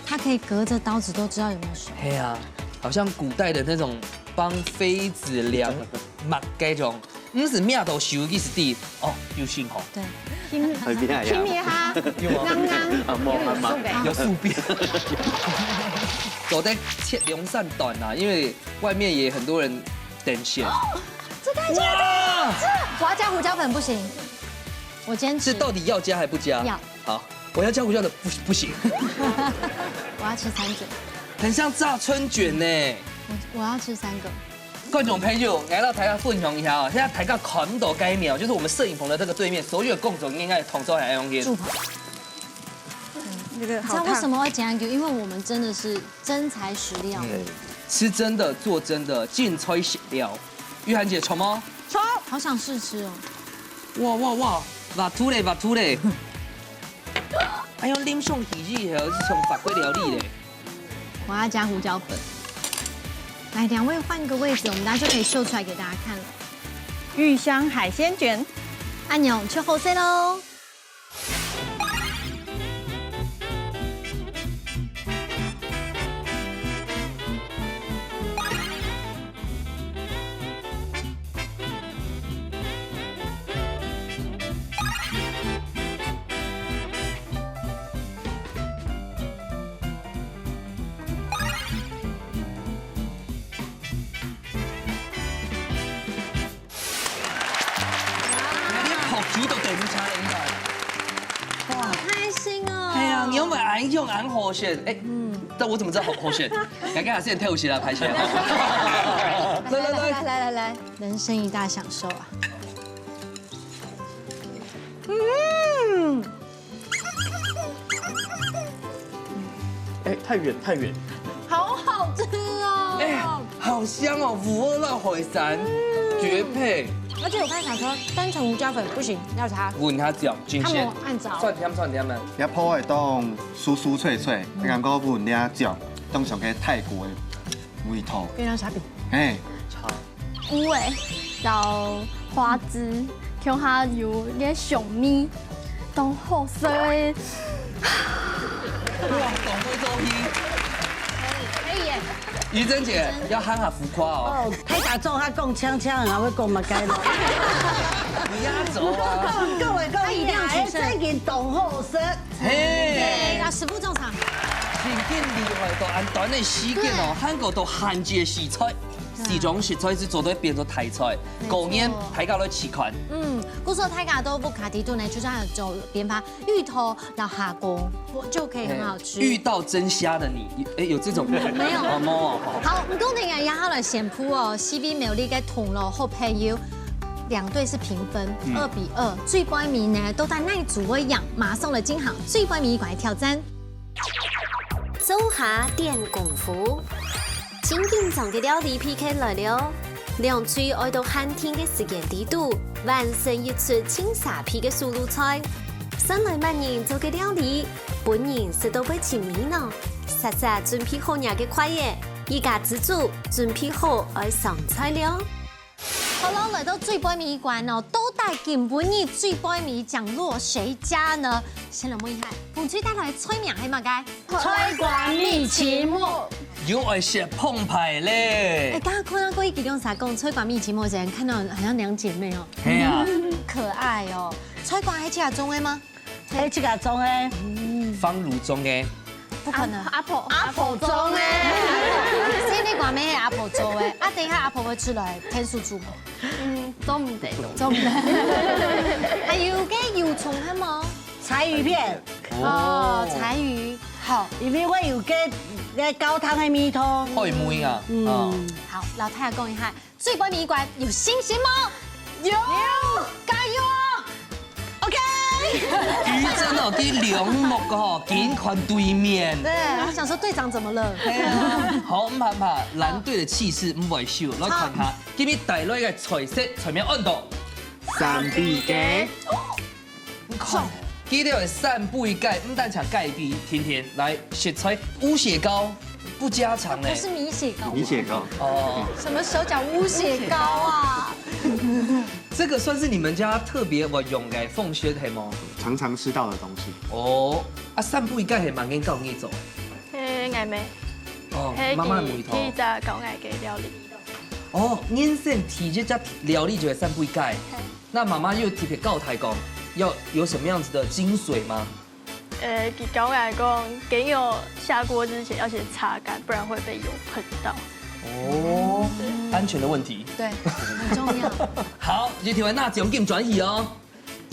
[SPEAKER 3] 他可以隔着刀子都知道有沒有水。
[SPEAKER 4] 嘿啊，好像古代的那種幫妃子量麥嗰種，是命都收意思的哦，有信號。
[SPEAKER 3] 對。
[SPEAKER 9] 聽咩哈？
[SPEAKER 4] 有嗎？有數遍。走在切龍扇短啊，因為外面也很多人等線。
[SPEAKER 3] 這太簡單了，我要加胡椒粉不行，我堅持。
[SPEAKER 4] 這到底要加還不加？
[SPEAKER 3] 要。
[SPEAKER 4] 好，我要加胡椒的不行。
[SPEAKER 3] 我要吃3卷。
[SPEAKER 4] 很像炸春卷呢。
[SPEAKER 3] 我要吃3個。
[SPEAKER 4] 觀眾朋友，來到台下分享一下啊！現在台下看到該秒，就是我們攝影棚的這個對面，所有的工作應該統籌來用的。
[SPEAKER 9] 這個好
[SPEAKER 3] 你知道為什
[SPEAKER 9] 燙。
[SPEAKER 3] 麼會這樣？因為我們真的是真材實料。
[SPEAKER 4] 吃真的，做真的，盡吹實料。玉涵姐，衝嗎？
[SPEAKER 3] 衝！好想試吃哦。
[SPEAKER 4] 哇哇哇！把吐嘞，把吐嘞！哎呦，啉上喜日還是從法國料理嘞。
[SPEAKER 3] 我要加胡椒粉。來，兩位換個位置，我們大家就可以秀出來給大家看了。
[SPEAKER 9] 玉香海鮮卷，
[SPEAKER 3] 按鈕去後塞嘍。好開心哦！
[SPEAKER 4] 哎呀，你有沒有愛用安和弦？哎，但我怎麼知道和弦？剛剛還是很跳舞起來拍起來。
[SPEAKER 3] 來，人生一大享受啊！
[SPEAKER 2] 哎，太遠。
[SPEAKER 3] 好好吃哦！
[SPEAKER 4] 哎，好香哦，五二辣海山，絕配。
[SPEAKER 3] 而且我剛才想說，單純胡椒粉不行，要加。
[SPEAKER 4] 聞下醬，真鮮。
[SPEAKER 3] 按照。
[SPEAKER 4] 蒜甜啊。
[SPEAKER 7] 一鋪會當酥酥脆脆，你感覺聞了醬，當上個泰國的味道。
[SPEAKER 3] 跟人家比。
[SPEAKER 7] 哎。
[SPEAKER 5] 有誒，就花枝，向下有啲上米，當好食的。
[SPEAKER 4] 哇，懂會做戲。
[SPEAKER 3] 可以耶。
[SPEAKER 4] 於真姐要喊下浮誇哦。
[SPEAKER 1] 太大眾，他講槍槍，然後會講乜雞咯？
[SPEAKER 4] 你壓軸啊！
[SPEAKER 1] 各位各位，一定要取勝，這件董後生。
[SPEAKER 4] 嘿，
[SPEAKER 3] 要實不正常。
[SPEAKER 4] 真勁厲害，到按短的時間哦，韓國到韓籍的食材，四種食材是做到變做台菜，過年大家都吃款。
[SPEAKER 3] 故說大家都不卡提頓呢，就這樣走編發芋頭然後下鍋，就可以很好吃。
[SPEAKER 4] 遇到真蝦的你，哎，有這種
[SPEAKER 3] 沒有？
[SPEAKER 4] 好，
[SPEAKER 3] 唔公平啊！壓好了顯鋪哦，CB 沒有呢個同樂後配油，兩隊是平分2-2，最杯米呢都在那組位樣，馬上了金行最杯米過來挑戰。
[SPEAKER 8] 做下練功夫，真緊張嘅料理 PK 來了，兩隊愛到寒天嘅時間地度，完成一出青沙皮嘅素魯菜。新來萬人做嘅料理，本人食到被前面咯，實實準備好嘢嘅快嘢，依家自主準備好愛上菜了。
[SPEAKER 3] 好了，來到最杯米關哦，都帶金本日最杯米獎落誰家呢？先來問一下，紅嘴帶來催名係乜嘅？
[SPEAKER 1] 吹管蜜期末，
[SPEAKER 4] 有愛食澎湃咧。
[SPEAKER 3] 哎，剛剛看到過一集用啥講吹管蜜期末，人看到好像兩姐妹哦。
[SPEAKER 4] 係啊，
[SPEAKER 3] 可愛哦。吹管係這個中的嗎？
[SPEAKER 1] 係這個中的，
[SPEAKER 4] 方如中的。
[SPEAKER 3] 不可能，
[SPEAKER 5] 阿婆
[SPEAKER 1] 中的。
[SPEAKER 3] 先你講咩係阿婆做的？啊，等一下阿婆會出來天數煮。
[SPEAKER 5] 都唔得，
[SPEAKER 3] 做唔得。還有嘅油蔥係冇？
[SPEAKER 1] 柴魚片。
[SPEAKER 3] 哦，柴魚。好，
[SPEAKER 1] 因為我有個高湯的米湯。
[SPEAKER 4] 開妹啊！
[SPEAKER 3] 好，老太太講一下，最杯米館有信心嗎？有，加油啊 ！OK。
[SPEAKER 4] 於真哦，啲兩目個嗬，緊看對面。
[SPEAKER 3] 對，我想說隊長怎麼了？
[SPEAKER 4] 好，唔怕唔怕，藍隊的氣勢唔會少，來看下，今日帶來嘅菜色，全面按到3倍雞。看，記得係3倍雞，唔但搶鈣幣，甜甜來食菜烏血糕，不加腸嘞。
[SPEAKER 3] 不是米血糕。
[SPEAKER 7] 米血糕。
[SPEAKER 3] 哦。什麼手腳烏血糕啊？
[SPEAKER 4] 這個算是你們家特別我用嘅鳳仙係嗎？
[SPEAKER 7] 常常吃到的東西。
[SPEAKER 4] 哦，啊3倍雞係蠻緊夠易做。
[SPEAKER 5] 迄藝味，
[SPEAKER 4] 哦，媽媽梅頭。
[SPEAKER 5] 迄隻高藝嘅料理。
[SPEAKER 4] 哦，您先提這家料理就係3倍雞。那媽媽又特別告台講，要有什麼樣子的精髓嗎？
[SPEAKER 5] 給高藝講，給油下鍋之前要先擦乾，不然會被油噴到。
[SPEAKER 4] 哦，安全的問題。
[SPEAKER 3] 對，很重要。
[SPEAKER 4] 好，這條係那獎金轉移哦。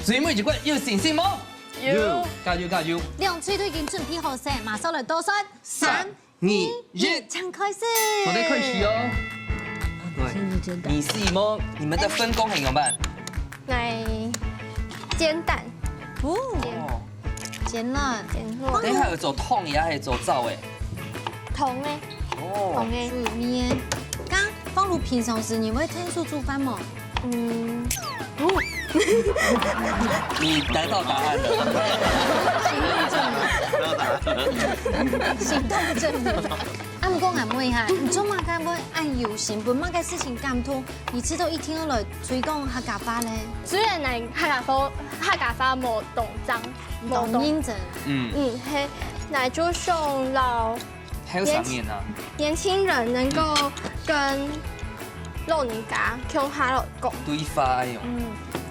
[SPEAKER 4] 最尾一關要信心嗎？
[SPEAKER 5] 有。
[SPEAKER 4] 加油加油！
[SPEAKER 3] 兩隊都已經準備好勢，馬上來倒數3、
[SPEAKER 4] 2、1，
[SPEAKER 3] 請開始。
[SPEAKER 4] 我哋開始哦。對，你是麼？你們的分工係怎麼辦？
[SPEAKER 5] 來煎蛋。
[SPEAKER 3] 哦。煎了，
[SPEAKER 4] 你還有做湯也還是做灶誒？
[SPEAKER 5] 桶誒，桶誒。
[SPEAKER 3] 煮麵。剛方如平常時你會天數煮飯嗎？
[SPEAKER 4] 你得到答案了。
[SPEAKER 3] 行動證明。啊，唔講係唔會嚇，唔做嘛該會按油性，本嘛該事情咁多，你知道一天而來推廣客家話咧。
[SPEAKER 5] 雖然嚟客家話冇動章，
[SPEAKER 3] 冇認真。
[SPEAKER 5] 係，那就想讓年輕人能夠跟老人家講下落講。
[SPEAKER 4] 對話喲。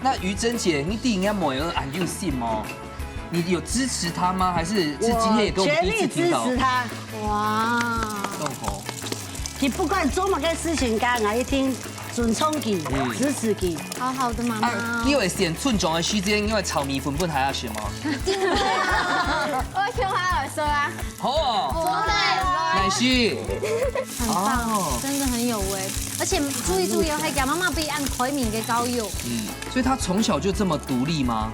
[SPEAKER 4] 那於真姐，你第一眼冇有按用信嗎？你有支持他嗎？還是今天也跟我們第一次聽到？
[SPEAKER 1] 全力支持他。
[SPEAKER 3] 哇！
[SPEAKER 4] 動吼。
[SPEAKER 1] 佢不管做乜嘅事情，家我一定尊重佢，支持佢。
[SPEAKER 3] 好好的媽媽。
[SPEAKER 4] 因為選村長的時間，因為炒米粉還要選嗎？
[SPEAKER 3] 一定會啊！
[SPEAKER 5] 我聽下來說啊。
[SPEAKER 4] 好哦。奶昔。
[SPEAKER 3] 很棒，真的很有味。而且注意哦，還給媽媽備按開明嘅膏油。
[SPEAKER 4] 所以他從小就這麼獨立嗎？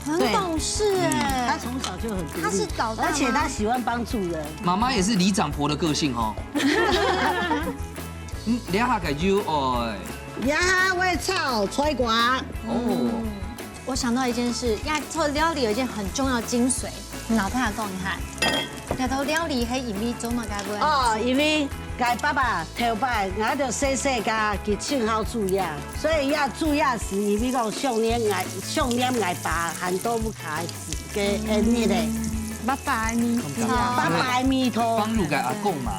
[SPEAKER 3] 很懂事哎，
[SPEAKER 1] 他從小就很獨立，
[SPEAKER 3] 他是老大，
[SPEAKER 1] 而且他喜歡幫助人。
[SPEAKER 4] 媽媽也是里長婆的個性哦。你下個就愛，
[SPEAKER 1] 你下會炒菜瓜。
[SPEAKER 3] 哦，我想到一件事，呀，做料理有一件很重要的精髓，老太太講一下，日頭料理係因為做乜嘅會？
[SPEAKER 1] 哦，因為家爸爸頭擺，我就細細家佢稱好煮呀，所以要煮呀時，因為講想念愛爸，很多不開始嘅那個
[SPEAKER 9] 爸爸米湯，
[SPEAKER 1] 爸爸米湯，
[SPEAKER 4] 幫助個阿公嘛。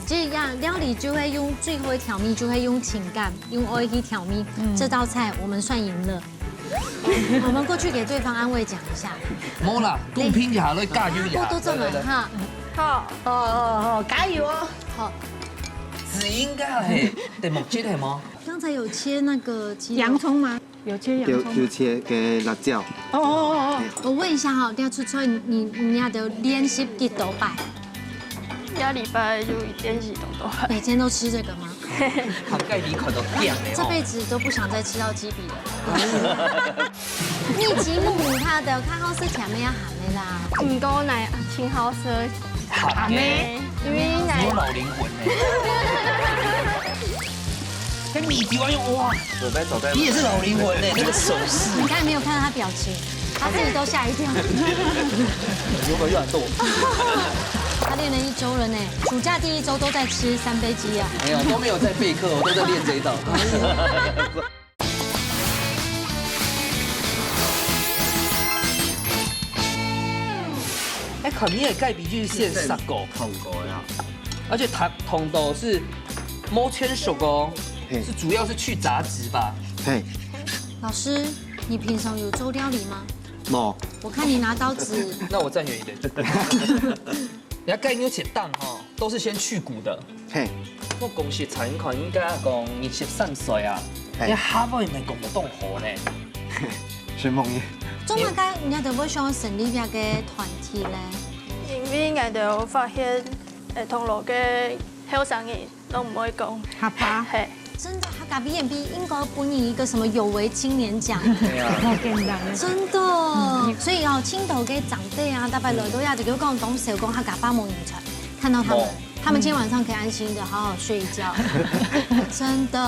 [SPEAKER 3] 這樣料理就會用最後一條米，就會用情感，用愛去調米。這道菜我們算贏了。我們過去給對方安慰講一下。
[SPEAKER 4] 冇啦，公平下來加油呀！
[SPEAKER 3] 都這麼哈。
[SPEAKER 5] 好，
[SPEAKER 1] 加油哦！
[SPEAKER 3] 好。
[SPEAKER 4] 子英應該係題目節係嗎？
[SPEAKER 3] 剛才有切那個雞
[SPEAKER 9] 洋蔥嗎？有切洋蔥。
[SPEAKER 7] 有切嘅辣椒。
[SPEAKER 9] 哦。
[SPEAKER 3] 我問一下哈，廖出翠，你要得練習幾多擺？
[SPEAKER 5] 一禮拜就練習多擺。
[SPEAKER 3] 每天都吃這個嗎？
[SPEAKER 4] 涵蓋你可能變了。
[SPEAKER 3] 這輩子都不想再吃到雞髀了。秘籍木母他的看好是甜咩啊鹹的啦。
[SPEAKER 5] 唔多奶青好食。
[SPEAKER 4] 鹹嘅，
[SPEAKER 5] 因為奶
[SPEAKER 4] 有老靈魂呢。跟米吉玩用哇，
[SPEAKER 6] 走開。
[SPEAKER 4] 你也是老靈魂呢，那個手勢。
[SPEAKER 3] 你剛才沒有看到他表情，他自己都嚇一跳。
[SPEAKER 6] 有沒有很多？
[SPEAKER 3] 他練了1週了呢，暑假第1週都在吃3杯雞啊。
[SPEAKER 4] 沒有，都沒有在備課，我都在練這一道。哎，肯尼的蓋比就是現殺狗，而且筒豆是摸圈熟哦，是主要是去雜質吧？
[SPEAKER 7] 嘿，
[SPEAKER 3] 老師，你平常有做料理嗎？
[SPEAKER 7] 冇。
[SPEAKER 3] 我看你拿刀子。
[SPEAKER 4] 那我站遠一點。人家蓋牛血蛋哈，都是先去骨的。
[SPEAKER 7] 嘿。
[SPEAKER 4] 我講實在，你看應該講23歲啊，你下尾唔係講得動火呢？
[SPEAKER 7] 水夢嘅。
[SPEAKER 3] 做乜解人家就會想成立一個團體咧？
[SPEAKER 5] 因為我哋發現銅鑼嘅後生人都唔會講
[SPEAKER 9] 客家。
[SPEAKER 5] 係。
[SPEAKER 3] 真的，客家 B&B 應該頒你一個什麼有為青年獎。
[SPEAKER 4] 對啊。
[SPEAKER 3] 真的，所以哦，青島嘅長輩啊，大伯來到呀，就叫講講小講客家話冇人傳，看到他們，他們今天晚上可以安心的好好睡一覺。真的。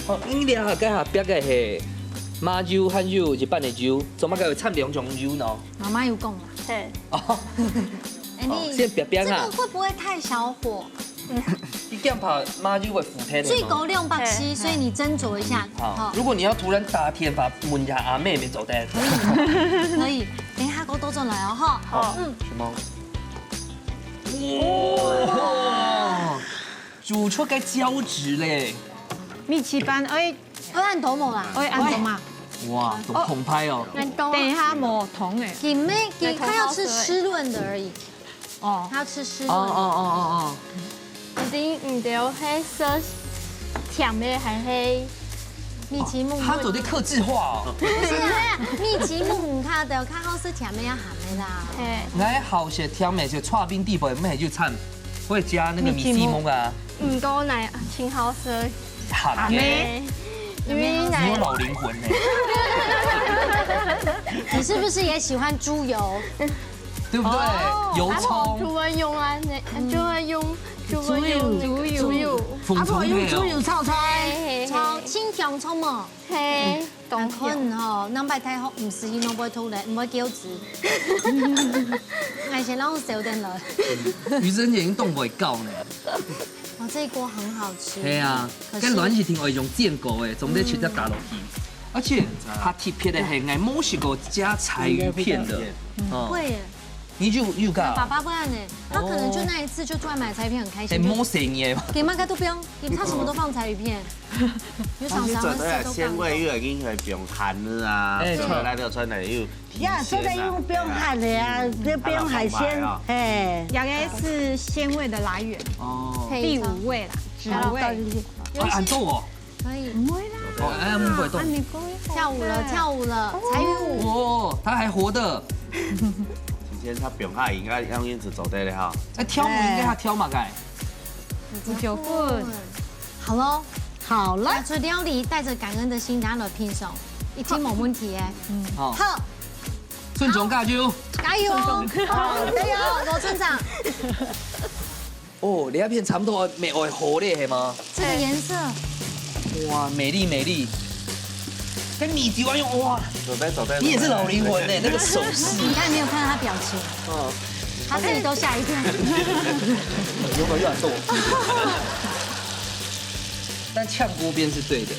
[SPEAKER 4] 哦，你哋客家別個係馬酒、漢酒、日本的酒，做乜嘅會摻2種酒呢？
[SPEAKER 3] 媽媽有講嘛。
[SPEAKER 5] 係。
[SPEAKER 4] 哦。
[SPEAKER 3] 哎，你
[SPEAKER 4] 先別別啊。
[SPEAKER 3] 這個會不會太小火？
[SPEAKER 4] 你這樣怕馬就會腐體的。最
[SPEAKER 3] 高270，所以你斟酌一下。
[SPEAKER 4] 好，如果你要突然打天發，問一下阿妹沒走的。
[SPEAKER 3] 可以，等一下我都進來哦，哈。
[SPEAKER 5] 好。
[SPEAKER 4] 哇！煮出個膠質咧。
[SPEAKER 9] 米奇班，
[SPEAKER 3] 按頭毛啦，
[SPEAKER 9] 按頭嘛。
[SPEAKER 4] 哇，都澎湃哦。
[SPEAKER 9] 等一下冇同誒。
[SPEAKER 3] 給妹，他要吃濕潤的而已。哦，他要吃濕潤。
[SPEAKER 4] 哦。
[SPEAKER 5] 一定唔對，係說甜嘅還係
[SPEAKER 3] 米奇木。
[SPEAKER 4] 他做啲客製化哦。
[SPEAKER 3] 不是啊，米奇木他的看好是甜嘅呀，鹹嘅啦。
[SPEAKER 4] 來好些甜嘅就串冰地板，咩就摻，會加那個米西蒙啊。
[SPEAKER 5] 唔多奶青好食。
[SPEAKER 4] 鹹嘅。
[SPEAKER 5] 因為
[SPEAKER 4] 你有老靈魂呢。
[SPEAKER 3] 你是不是也喜歡豬油？
[SPEAKER 4] 對不對？油蔥。
[SPEAKER 5] 就會用啊，就會用豬油。
[SPEAKER 4] 鳳蟲
[SPEAKER 1] 用豬油炒菜，
[SPEAKER 3] 炒青香蔥嘛。
[SPEAKER 5] 係，
[SPEAKER 3] 但可能吼，咱擺太好，唔是伊攏不會吐嘞，唔會膠質。而且讓我少點了。
[SPEAKER 4] 余真姐已經凍袂夠呢。
[SPEAKER 3] 哦，這一鍋很好吃。
[SPEAKER 4] 係啊，跟阮是聽話用煎過的，總得直接打落去。而且它特別的係愛墨西哥加柴魚片的。
[SPEAKER 3] 會耶。
[SPEAKER 4] 你就
[SPEAKER 3] 爸爸不然呢？他可能就那一次就出來買柴魚片很開心。
[SPEAKER 4] 摸誰捏嘛？
[SPEAKER 3] 給媽哥都不用，他什麼都放柴魚片。有廠商會
[SPEAKER 6] 鮮味又已經係不用หั่啦，所以來到出嚟又
[SPEAKER 1] 呀，所以用不用หั่的呀，不用海鮮。哎，
[SPEAKER 9] 牙給是鮮味的來源，
[SPEAKER 4] 哦，
[SPEAKER 9] 第5味啦，脂味。
[SPEAKER 4] 按豆哦。
[SPEAKER 3] 可以。
[SPEAKER 9] 唔會啦。
[SPEAKER 4] 哦，哎，不會動。
[SPEAKER 3] 跳舞了，柴魚舞。
[SPEAKER 4] 哦，它還活的。
[SPEAKER 6] 之前他表下應該樣樣子走對了哈。
[SPEAKER 4] 哎，挑舞應該他挑嘛該。
[SPEAKER 9] 9分。
[SPEAKER 3] 好嘍，
[SPEAKER 1] 好了。
[SPEAKER 3] 這料理帶着感恩的心，大家來品嘗，已經冇問題哎。
[SPEAKER 4] 好。
[SPEAKER 3] 好。
[SPEAKER 4] 順種加油。
[SPEAKER 3] 加油！加油，羅村長。
[SPEAKER 4] 哦，兩片差不多美會活的係嗎？
[SPEAKER 3] 這個顏色。
[SPEAKER 4] 哇，美麗美麗。跟米酒一樣哇！
[SPEAKER 6] 走對。
[SPEAKER 4] 你也是老靈魂呢，那個手勢。
[SPEAKER 3] 你看沒有看到他表情？哦。他自己都嚇一跳。
[SPEAKER 4] 有沒有越多？但嗆鍋邊是對的。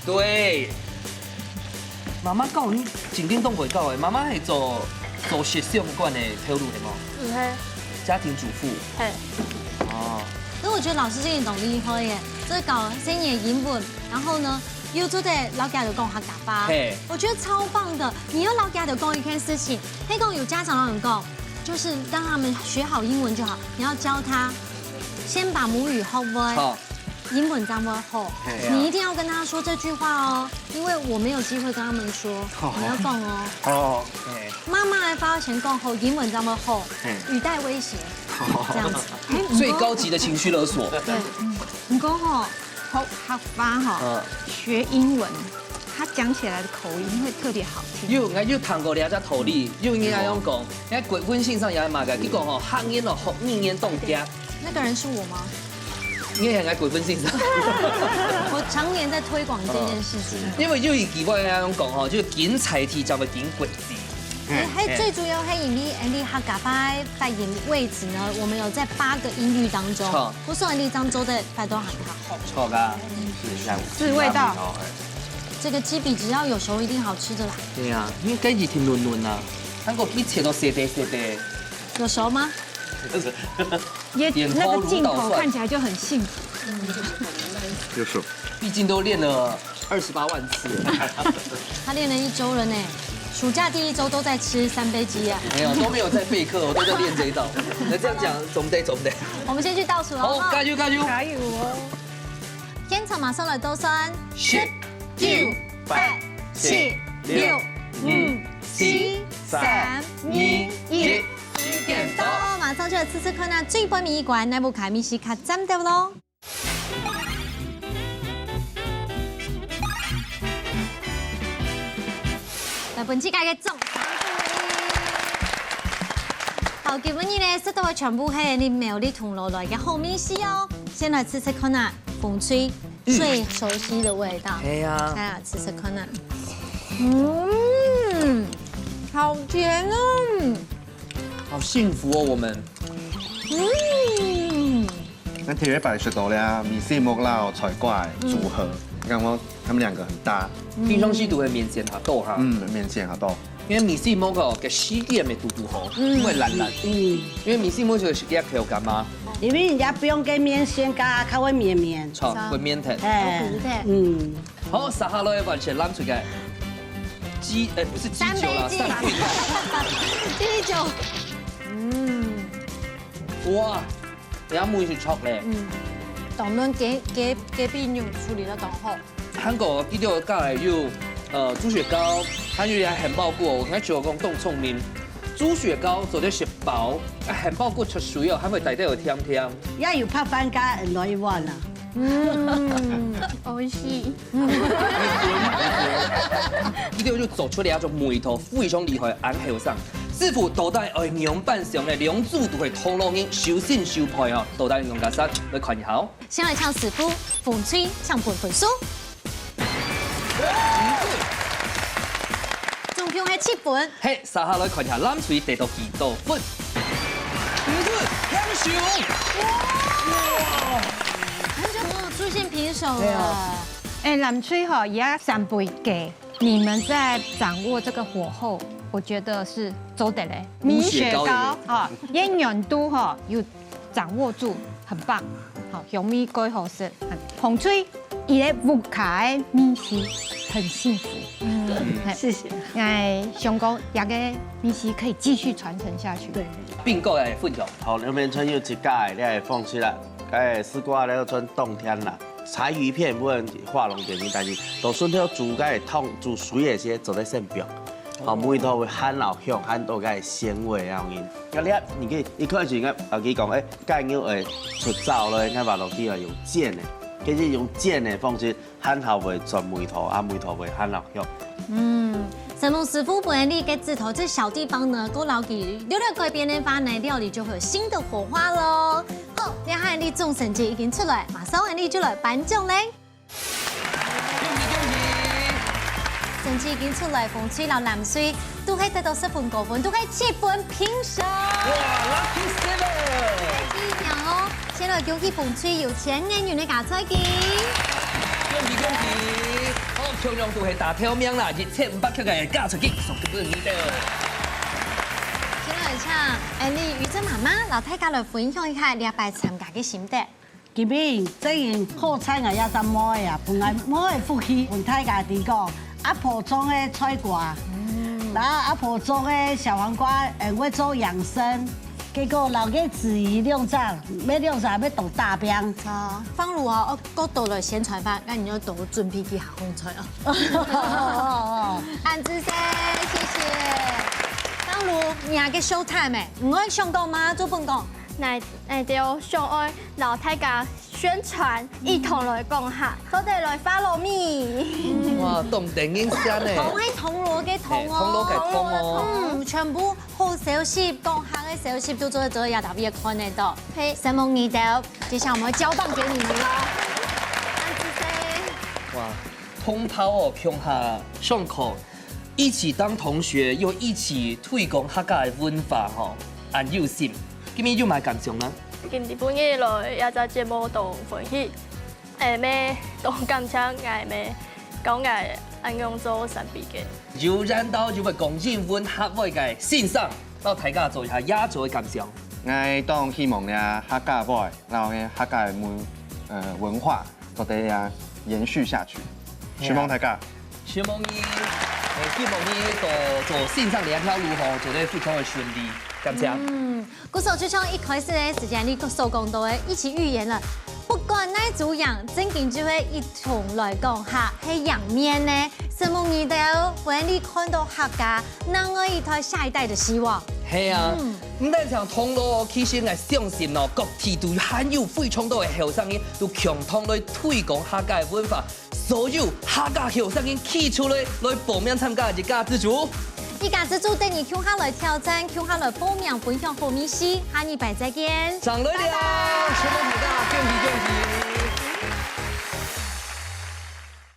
[SPEAKER 4] 對。媽媽教你緊點動袂到誒，媽媽係做實習館的套路的嗎？
[SPEAKER 5] 係。
[SPEAKER 4] 家庭主婦。
[SPEAKER 5] 係。
[SPEAKER 4] 哦。
[SPEAKER 3] 那我覺得老師這個懂厲害耶，這搞生意英文，然後呢？又做的老家就講客家話，我覺得超棒的。你要老家就講一件事情，黑公有家長老人講，就是讓他們學好英文就好。你要教他，先把母語學會，英文才會好。你一定要跟他說這句話哦，因為我沒有機會跟他們說，你要講哦。哦。媽媽來發錢講好，英文才會好，語帶威脅，這樣子。
[SPEAKER 4] 最高級的情緒勒索。
[SPEAKER 3] 對。
[SPEAKER 9] 你講吼。學法哈，學英文，他講起來的口音會特別好聽。
[SPEAKER 4] 又談過兩隻土地，又應該用講，因為微信上也係嘛嘅，你講吼學英哦，學語言動家。
[SPEAKER 3] 那個人是我嗎？
[SPEAKER 4] 應該係喺微信上。
[SPEAKER 3] 我常年在推廣這件事情。
[SPEAKER 4] 因為又以幾個人咁講吼，就揀菜題就係揀國字。
[SPEAKER 3] 還最主要係因為你客家話發音位置呢，我們有在8個音域當中，不是你漳州的發都很好。
[SPEAKER 4] 錯噶，
[SPEAKER 9] 是味道。
[SPEAKER 3] 這個雞筆只要有熟，一定好吃的啦。
[SPEAKER 4] 對啊，因為雞子甜嫩嫩啊，韓國雞切到碎碎碎。
[SPEAKER 3] 有熟嗎？
[SPEAKER 9] 也那個鏡頭看起來就很幸福。
[SPEAKER 7] 有熟。
[SPEAKER 4] 畢竟都練了28萬次。
[SPEAKER 3] 他練了1週了呢。暑假第1週都在吃3杯雞啊！
[SPEAKER 4] 沒有，都沒有在備課，我都在練這一道。那這樣講，總得。
[SPEAKER 3] 我們先去倒數了。
[SPEAKER 4] 好，加油！
[SPEAKER 9] 加油！
[SPEAKER 3] 現場馬上來倒算
[SPEAKER 4] 10、
[SPEAKER 3] 9、8、7、6、5、4、3、2、1，時間到，馬上就來吃看下最杯米館內部卡米西卡站掉嘍。來本期嘅總獎好，今日呢，食到嘅全部係你苗栗銅鑼來嘅好米絲哦。先來吃看啊，風吹最熟悉的味道。
[SPEAKER 4] 係啊，
[SPEAKER 3] 來啊，吃看啊。好甜哦，
[SPEAKER 4] 好幸福哦，我們。
[SPEAKER 7] 那特別擺食到咧，米線木lau菜瓜組合，剛剛他們兩個很搭。
[SPEAKER 4] 平常時都會面線下豆哈，
[SPEAKER 7] 面線下豆。
[SPEAKER 4] 因為米線木個嘅西點嘅嘟好，因為爛。因為米線木就是一口感嘛。
[SPEAKER 1] 因為人家不用給面線加，它會綿綿。
[SPEAKER 4] 錯，會綿彈。好，撒下來完全攬出來。雞不是雞酒啦，3杯
[SPEAKER 3] 雞酒。
[SPEAKER 4] 哇，人家梅是錯咧。
[SPEAKER 3] 當然隔壁牛處理得當好。
[SPEAKER 4] 韓國呢度隔嚟有豬血糕，韓語係漢堡骨，我睇住我講凍聰明。豬血糕做啲食飽，漢堡骨出水哦，還會帶有甜甜。
[SPEAKER 1] 也有拍飯加來一碗啊。
[SPEAKER 5] 美味しい。
[SPEAKER 4] 伊就做出嚟一種味道非常厲害的紅後生。師傅到底愛樣板上嘅兩組都係通路人手信手配哦，到底用家啥來看一下哦。
[SPEAKER 3] 先來唱師傅風吹唱盤分數，總共係7分。
[SPEAKER 4] 嘿，撒下來看一下藍錘得到幾多分？兩手，哇！
[SPEAKER 3] 很久沒有出現平手了。
[SPEAKER 9] 哎，藍錘哈也3倍給，你們在掌握這個火候，我覺得是做得嘞。米血糕哈，煙韌度哈有掌握住，很棒。好，用米蓋好食。風吹伊咧屋卡的米絲很幸福。
[SPEAKER 1] 謝謝。
[SPEAKER 9] 哎，想講也個米絲可以繼續傳承下去。對。
[SPEAKER 4] 邊個來分享？
[SPEAKER 6] 好，兩邊村有一家的，你來放出來。哎，絲瓜了村冬天啦，柴魚片不能畫龍點睛，但是到順條煮個湯煮水的些做在身邊，好味道會很老香，很多個鮮味啊因。咁你可以一開始應該後期講，蓋牛會出灶咧，應該話落去係用煎的，其實用煎的方式很好會轉味道，啊味道會很老香。
[SPEAKER 3] 神龍師傅本嚟嘅指頭，這小地方呢，夠老幾溜溜改變的話呢，料理就會有新的火花嘍。好，兩漢你總成績已經出來，馬上你就來頒獎嘞！成績已經出來，風吹到藍水都可以得到10分高分，都可以7分平手。哇 ，lucky seven！第一名哦，先來恭喜風吹有錢人員的加彩金。
[SPEAKER 4] 恭喜恭喜！好，漂亮都係大條命啦，1500克嘅加彩金送給你哋。
[SPEAKER 3] 先來唱，你於真媽媽老太家來分享一下禮拜參加嘅心得。
[SPEAKER 1] 今日這樣好菜啊，也真買啊，本來買的福氣，問大家啲講，阿婆種的菜瓜，然後阿婆種的小黃瓜，我做養生，結果老嘅質疑兩張，要兩張要讀大兵。
[SPEAKER 3] 方如啊，我到了宣傳班，那你要讀準備去下紅菜啊。安之生，謝謝。方如，你下個 show time 誒，唔愛上到嗎？做本講。
[SPEAKER 5] 嚟到上愛老太家宣傳，一同來講下，我哋來 follow me。
[SPEAKER 4] 哇，動電影聲咧！
[SPEAKER 3] 講起銅鑼嘅銅哦，
[SPEAKER 4] 銅鑼嘅銅哦，
[SPEAKER 3] 全部好小攝，講下嘅小攝都做得也特別看得到。嘿，什麼味道？接下來我們交棒給你們啦。
[SPEAKER 4] 哇，通拋哦，向下上課，一起當同學，又一起推廣客家嘅文化吼，很有心。今日就買感想啦。
[SPEAKER 5] 今日本日來也在節目度分享，咩當感想，咩講嘅按用做神秘嘅。
[SPEAKER 4] 就然到就會講英文客話嘅線上，讓大家做一下壓軸嘅感想。
[SPEAKER 7] 我當希望呀客家話，然後呢客家嘅文化，就得呀延續下去。希望大家，
[SPEAKER 4] 希望你，希望你做線上兩條路吼，做得非常的順利。感謝。
[SPEAKER 3] 故事就像一開始的時間，你所講到的一起預言了，不管哪組樣，正經就會一同來講下，係양面呢，什麼味道會讓你看到客家，讓我一台下一代的希望。
[SPEAKER 4] 係啊，唔單像銅鑼，其實我相信哦，各地都很有非常多的後生人，都共同來推廣客家的文化，所有客家後生人起出來報名參加一家之主。
[SPEAKER 3] 一家之主等你向下來挑戰，向下來報名分享好米絲，下禮拜再見。
[SPEAKER 4] 上來了，希望大家恭喜恭喜。